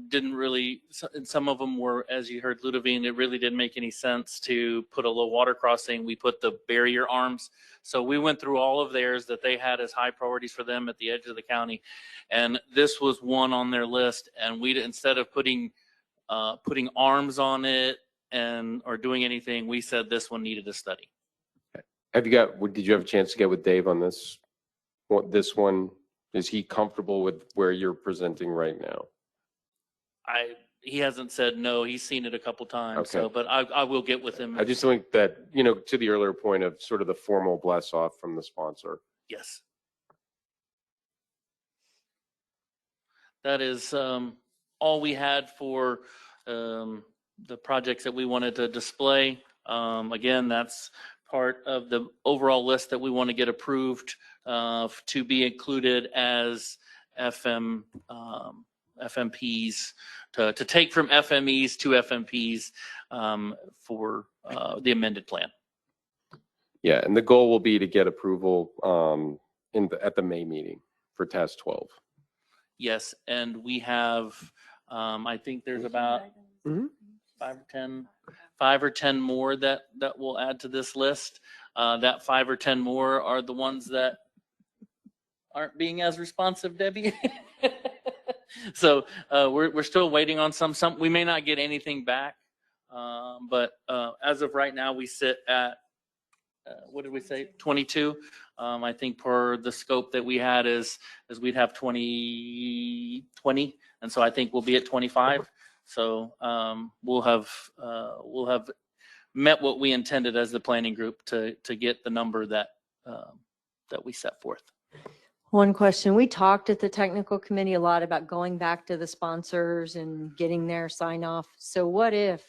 didn't really, and some of them were, as you heard Ludovine, it really didn't make any sense to put a low water crossing. We put the barrier arms. So we went through all of theirs that they had as high priorities for them at the edge of the county. And this was one on their list. And we, instead of putting arms on it or doing anything, we said this one needed a study. Did you have a chance to get with Dave on this? This one, is he comfortable with where you're presenting right now? He hasn't said no. He's seen it a couple times. Okay. So, but I will get with him. I just think that, to the earlier point of sort of the formal bless off from the sponsor. Yes. That is all we had for the projects that we wanted to display. Again, that's part of the overall list that we want to get approved to be included as FMPs, to take from FMEs to FMPs for the amended plan. Yeah, and the goal will be to get approval at the May meeting for task 12. Yes, and we have, I think there's about Mhm. 5 or 10 more that we'll add to this list. That 5 or 10 more are the ones that aren't being as responsive, Debbie. So we're still waiting on some. We may not get anything back, but as of right now, we sit at what did we say? 22. I think per the scope that we had is we'd have 20, and so I think we'll be at 25. So we'll have met what we intended as the planning group to get the number that we set forth. One question, we talked at the technical committee a lot about going back to the sponsors and getting their sign off. So what if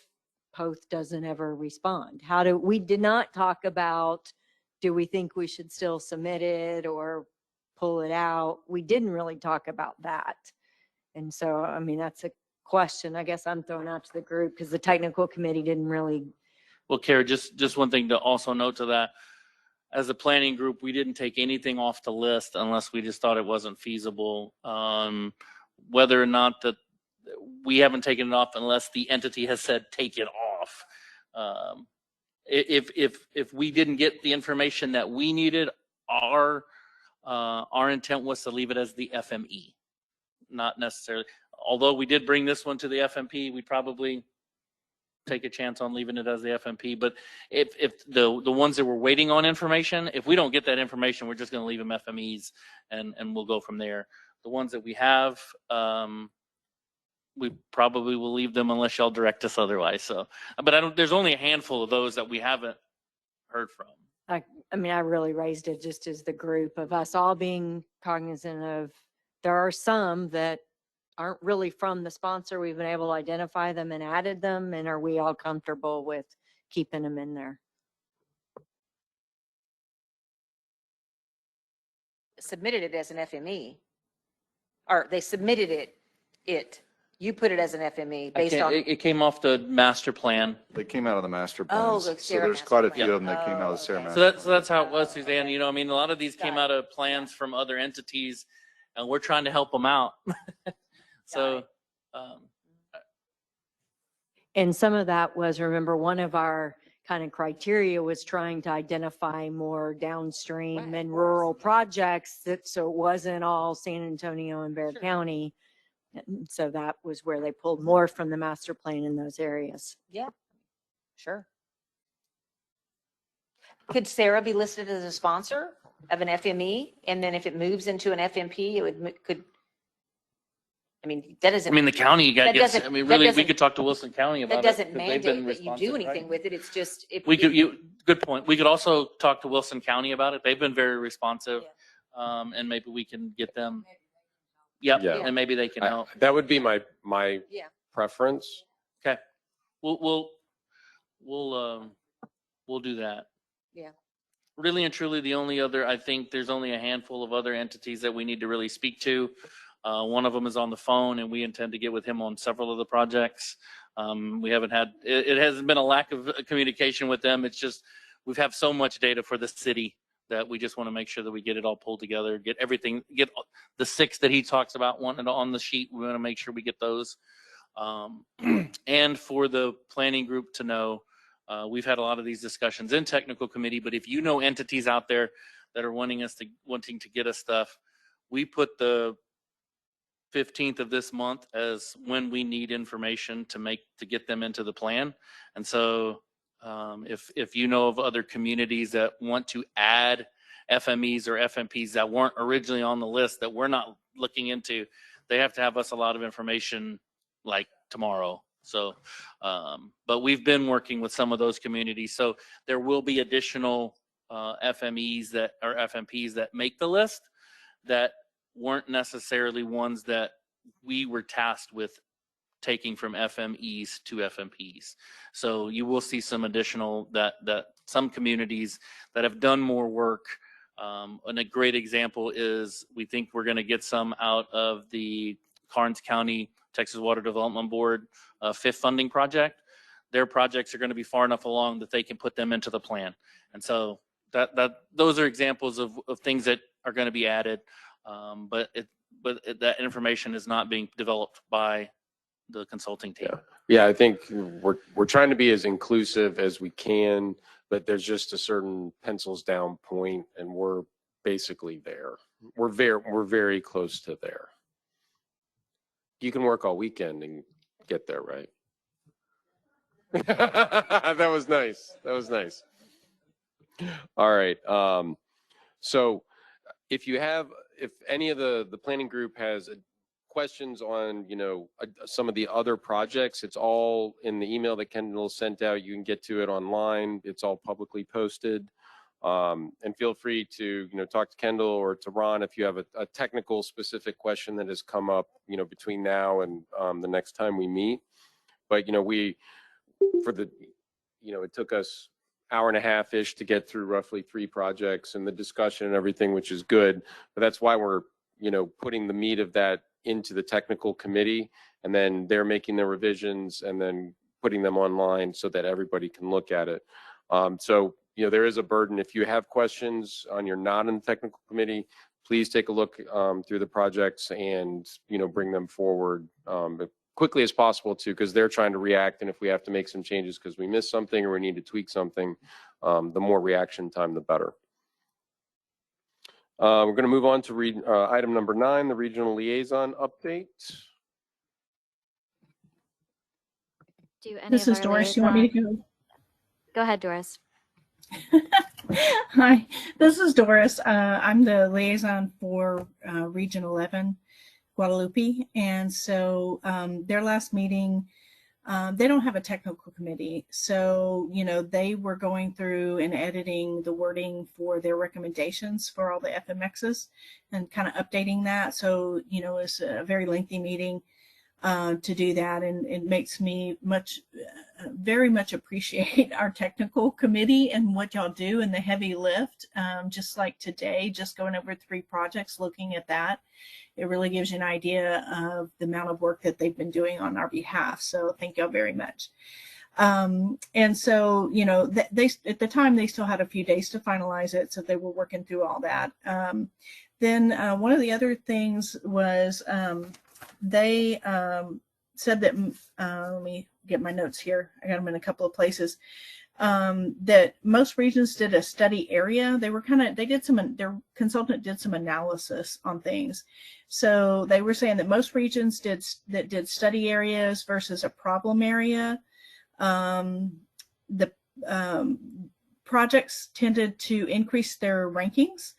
Poth doesn't ever respond? We did not talk about, do we think we should still submit it or pull it out? We didn't really talk about that. And so, I mean, that's a question I guess I'm throwing out to the group because the technical committee didn't really. Well, Kara, just one thing to also note to that. As a planning group, we didn't take anything off the list unless we just thought it wasn't feasible. Whether or not that we haven't taken it off unless the entity has said take it off. If we didn't get the information that we needed, our intent was to leave it as the FME, not necessarily. Although we did bring this one to the FMP, we'd probably take a chance on leaving it as the FMP. But if the ones that were waiting on information, if we don't get that information, we're just going to leave them FMEs and we'll go from there. The ones that we have, we probably will leave them unless y'all direct us otherwise. So, but there's only a handful of those that we haven't heard from. I mean, I really raised it just as the group of us all being cognizant of, there are some that aren't really from the sponsor. We've been able to identify them and added them. And are we all comfortable with keeping them in there? Submitted it as an FME, or they submitted it. You put it as an FME I based can't- on, It came off the master plan. They came out of the master Oh, plans. the So Sarah there's master quite a plan. few of them that came out of the Oh, Sarah okay. master. So that's how it was, Suzanne. You know, I mean, a lot of these came Got out of plans from other entities, and we're trying to help them out. So, And some of that was, remember, one of our kind of criteria was trying to identify more downstream Right, and of rural course. projects that, so it wasn't all San Antonio and Bexar Sure. County. And so that was where they pulled more from the master plan in those areas. Yeah, sure. Could Sarah be listed as a sponsor of an FME? And then if it moves into an FMP, it would, could, I mean, that I doesn't, mean, the county got, That gets, doesn't- I mean, that really, we doesn't- could talk to Wilson County about that it. doesn't 'cause they've been mandate that you do responsive, anything right? with it. It's just, if. We could, good point. We could also talk to Wilson County about it. They've been very responsive. And maybe we can get them. Yep, Yeah. and maybe they can help. That would be my Yeah. preference. Okay. We'll do that. Yeah. Really and truly, the only other, I think there's only a handful of other entities that we need to really speak to. One of them is on the phone, and we intend to get with him on several of the projects. We haven't had, it hasn't been a lack of communication with them. It's just, we've have so much data for the city that we just want to make sure that we get it all pulled together, get everything, get the 6 that he talks about wanting on the sheet. We want to make sure we get those. And for the planning group to know, we've had a lot of these discussions in technical committee, but if you know entities out there that are wanting to get us stuff, we put the 15th of this month as when we need information to get them into the plan. And so if you know of other communities that want to add FMEs or FMPs that weren't originally on the list that we're not looking into, they have to have us a lot of information like tomorrow. So, but we've been working with some of those communities. So there will be additional FMEs that or FMPs that make the list that weren't necessarily ones that we were tasked with taking from FMEs to FMPs. So you will see some additional that some communities that have done more work. And a great example is we think we're going to get some out of the Karnes County Texas Water Development Board 5th funding project. Their projects are going to be far enough along that they can put them into the plan. And so those are examples of things that are going to be added. But that information is not being developed by the consulting team. Yeah, I think we're trying to be as inclusive as we can, but there's just a certain pencils down point, and we're basically there. We're very close to there. You can work all weekend and get there, right? That was nice. That was nice. All right. So if any of the planning group has questions on, some of the other projects, it's all in the email that Kendall sent out. You can get to it online. It's all publicly posted. And feel free to, talk to Kendall or to Ron if you have a technical specific question that has come up, between now and the next time we meet. But, it took us hour and a half-ish to get through roughly 3 projects and the discussion and everything, which is good. But that's why we're, putting the meat of that into the technical committee, and then they're making the revisions and then putting them online so that everybody can look at it. So, there is a burden. If you have questions and you're not in the technical committee, please take a look through the projects and, bring them forward as quickly as possible too, because they're trying to react. And if we have to make some changes because we missed something or we need to tweak something, the more reaction time, the better. We're going to move on to item number 9, the regional liaison update. This is Doris. You want me to go? Go ahead, Doris. Hi, this is Doris. I'm the liaison for Region 11, Guadalupe. And so their last meeting, they don't have a technical committee. So, they were going through and editing the wording for their recommendations for all the FMXs and kind of updating that. So, it's a very lengthy meeting. to do that, and it makes me very much appreciate our technical committee and what y'all do and the heavy lift. Just like today, just going over 3 projects, looking at that, it really gives you an idea of the amount of work that they've been doing on our behalf. So thank y'all very much. And so, you know, they at the time they still had a few days to finalize it, so they were working through all that. Then one of the other things was they said that, let me get my notes here. I got them in a couple of places. That most regions did a study area. They were their consultant did some analysis on things. So they were saying that most regions did study areas versus a problem area. The projects tended to increase their rankings.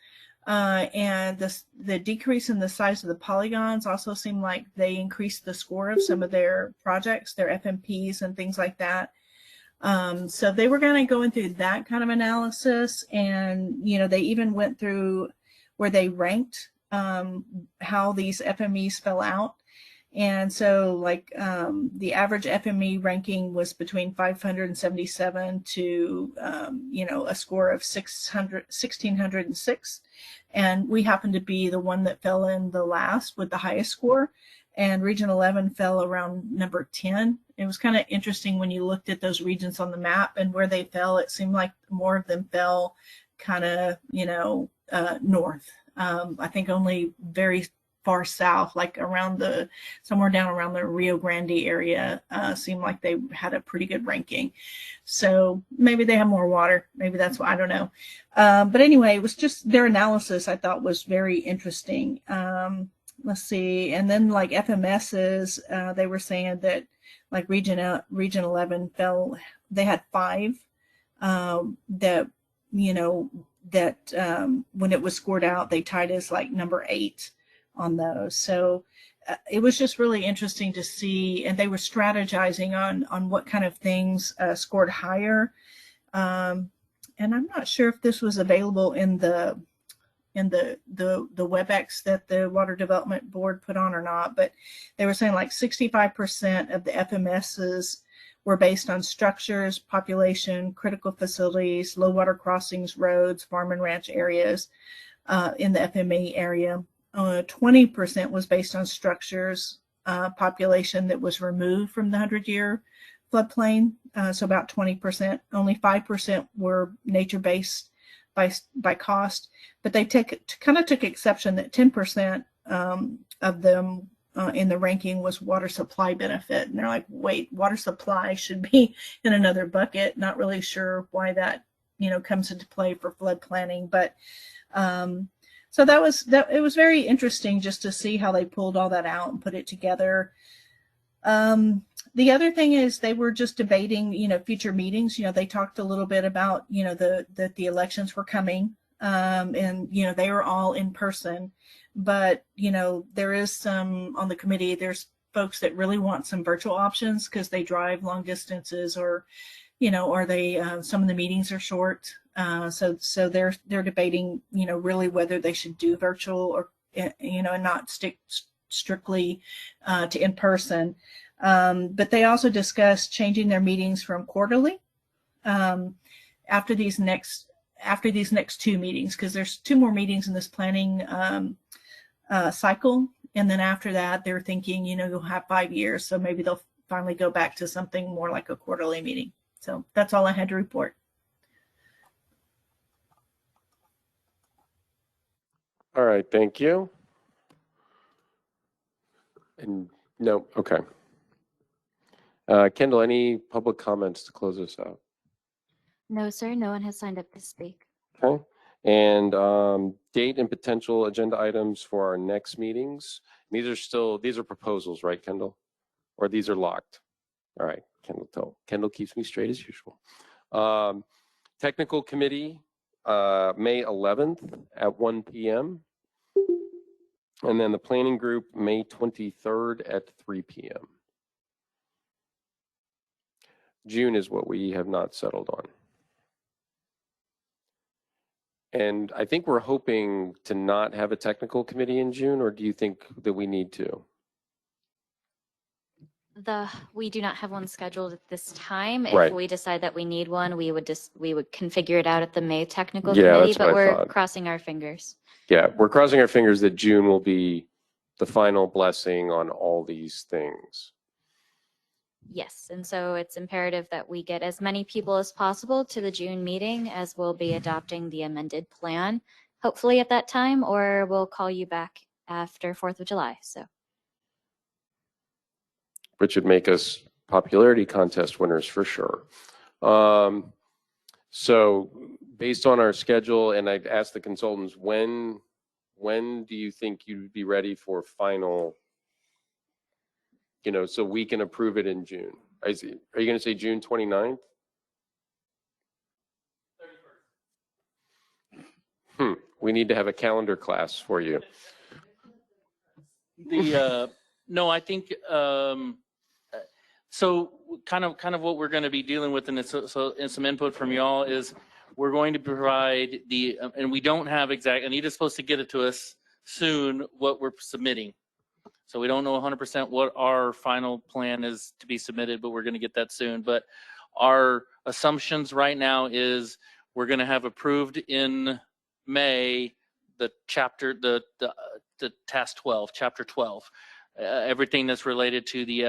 And the decrease in the size of the polygons also seemed like they increased the score of some of their projects, their FMPs and things like that. So they were kind of going through that kind of analysis, and you know, they even went through where they ranked how these FMEs fell out. And so like the average FME ranking was between 577 to, you know, a score of 1,606. And we happened to be the one that fell in the last with the highest score. And Region 11 fell around number 10. It was kind of interesting when you looked at those regions on the map and where they fell. It seemed like more of them fell kind of, you know, north. I think only very far south, like around somewhere down around the Rio Grande area, seemed like they had a pretty good ranking. So maybe they have more water. Maybe that's why, I don't know. But anyway, it was just their analysis I thought was very interesting. Let's see. And then like FMSs, they were saying that like Region 11 fell, they had 5 that, you know, that when it was scored out, they tied as like number 8 on those. So it was just really interesting to see, and they were strategizing on what kind of things scored higher. And I'm not sure if this was available in the WebEx that the Water Development Board put on or not, but they were saying like 65% of the FMSs were based on structures, population, critical facilities, low water crossings, roads, farm and ranch areas in the FME area. 20% was based on structures, population that was removed from the 100-year floodplain. So about 20%. Only 5% were nature-based by cost, but they kind of took exception that 10% of them in the ranking was water supply benefit. And they're like, wait, water supply should be in another bucket. Not really sure why that, you know, comes into play for flood planning, but so it was very interesting just to see how they pulled all that out and put it together. The other thing is they were just debating, you know, future meetings. You know, they talked a little bit about, you know, that the elections were coming, and, you know, they were all in person. But, you know, there is some on the committee, there's folks that really want some virtual options because they drive long distances, or, you know, or they, some of the meetings are short. So they're debating, you know, really whether they should do virtual or, you know, and not stick strictly to in person. But they also discussed changing their meetings from quarterly after these next 2 meetings, because there's 2 more meetings in this planning cycle. And then after that, they're thinking, you know, you'll have 5 years. So maybe they'll finally go back to something more like a quarterly meeting. So that's all I had to report. All right, thank you. And no, okay. Kendall, any public comments to close us out? No, sir, no one has signed up to speak. Okay. And date and potential agenda items for our next meetings. These are proposals, right, Kendall? Or these are locked? All right, Kendall keeps me straight as usual. Technical committee, May 11th at 1 p.m. And then the planning group, May 23rd at 3 p.m. June is what we have not settled on. And I think we're hoping to not have a technical committee in June, or do you think that we need to? We do not have one scheduled at this time. If Right. we decide that we need one, we would configure it out at the May technical Yeah, committee, that's but what I we're thought. crossing our fingers. Yeah, we're crossing our fingers that June will be the final blessing on all these things. Yes, and so it's imperative that we get as many people as possible to the June meeting, as we'll be adopting the amended plan, hopefully at that time, or we'll call you back after 4th of July. So Which would make us popularity contest winners for sure. So based on our schedule, and I've asked the consultants, when do you think you'd be ready for final, so we can approve it in June? Are you going to say June 29th? We need to have a calendar class for you. No, I think so. Kind of what we're going to be dealing with, and some input from y'all is we're going to provide and we don't have exact. Anita's supposed to get it to us soon. What we're submitting, so we don't know 100% what our final plan is to be submitted, but we're going to get that soon. But our assumptions right now is we're going to have approved in May the task 12, chapter 12, everything that's related to the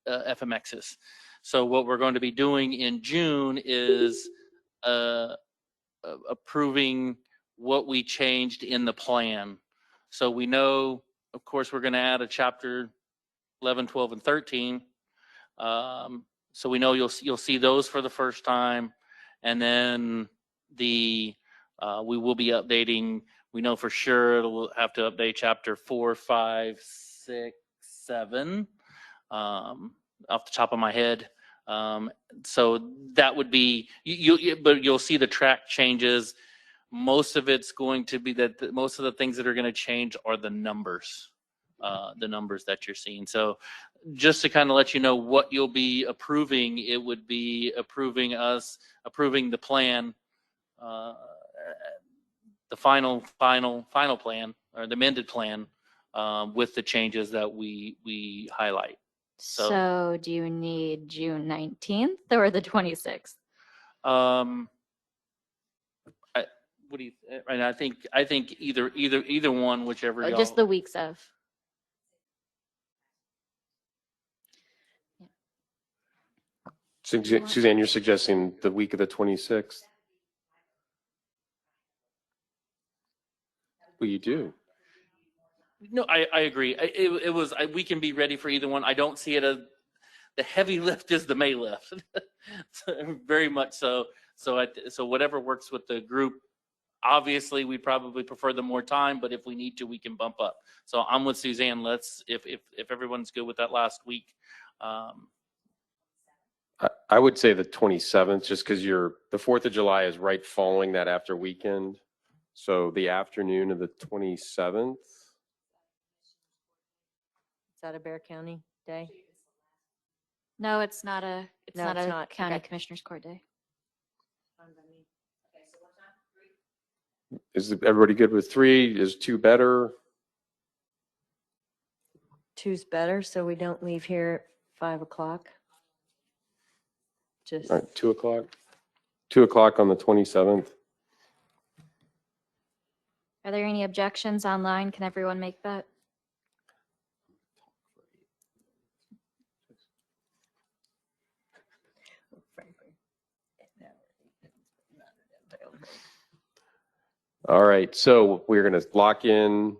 FMXs. So what we're going to be doing in June is approving what we changed in the plan. So we know, of course, we're going to add a chapter 11, 12, and 13. So we know you'll see those for the first time, and then we will be updating. We know for sure we'll have to update chapter 4, 5, 6, 7 off the top of my head. So that would be but you'll see the track changes. Most of it's going to be that most of the things that are going to change are the numbers that you're seeing. So just to kind of let you know what you'll be approving, it would be approving the plan, the final plan, or the amended plan, with the changes that we highlight. So do you need June 19th or the 26th? What do you? And I think either one, whichever. Oh, y'all. just the weeks of. Suzanne, you're suggesting the week of the 26th? Well, you do. No, I agree. We can be ready for either one. I don't see it as the heavy lift is the May lift. So, very much so. So whatever works with the group. Obviously, we probably prefer the more time, but if we need to, we can bump up. So I'm with Suzanne. Let's, if everyone's good with that last week. I would say the 27th, just because the 4th of July is right following that after weekend. So the afternoon of the 27th. Is that a Bear County day? No, it's not a county Okay. commissioners court day. Is everybody good with 3? Is 2 better? 2's better, so we don't leave here at 5 o'clock. Just All right, 2 o'clock. 2 o'clock on the 27th. Are there any objections online? Can everyone make that? All right, so we're going to lock in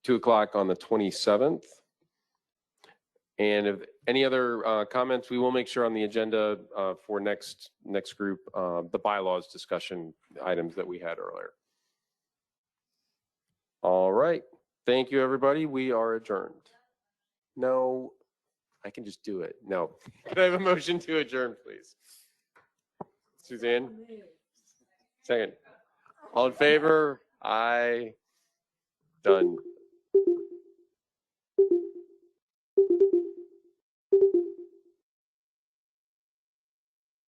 2 o'clock on the 27th. And if any other comments, we will make sure on the agenda for next group, the bylaws discussion items that we had earlier. All right, thank you, everybody. We are adjourned. No, I can just do it. No. Can I have a motion to adjourn, please? Suzanne? Second. All in favor? Aye. Done.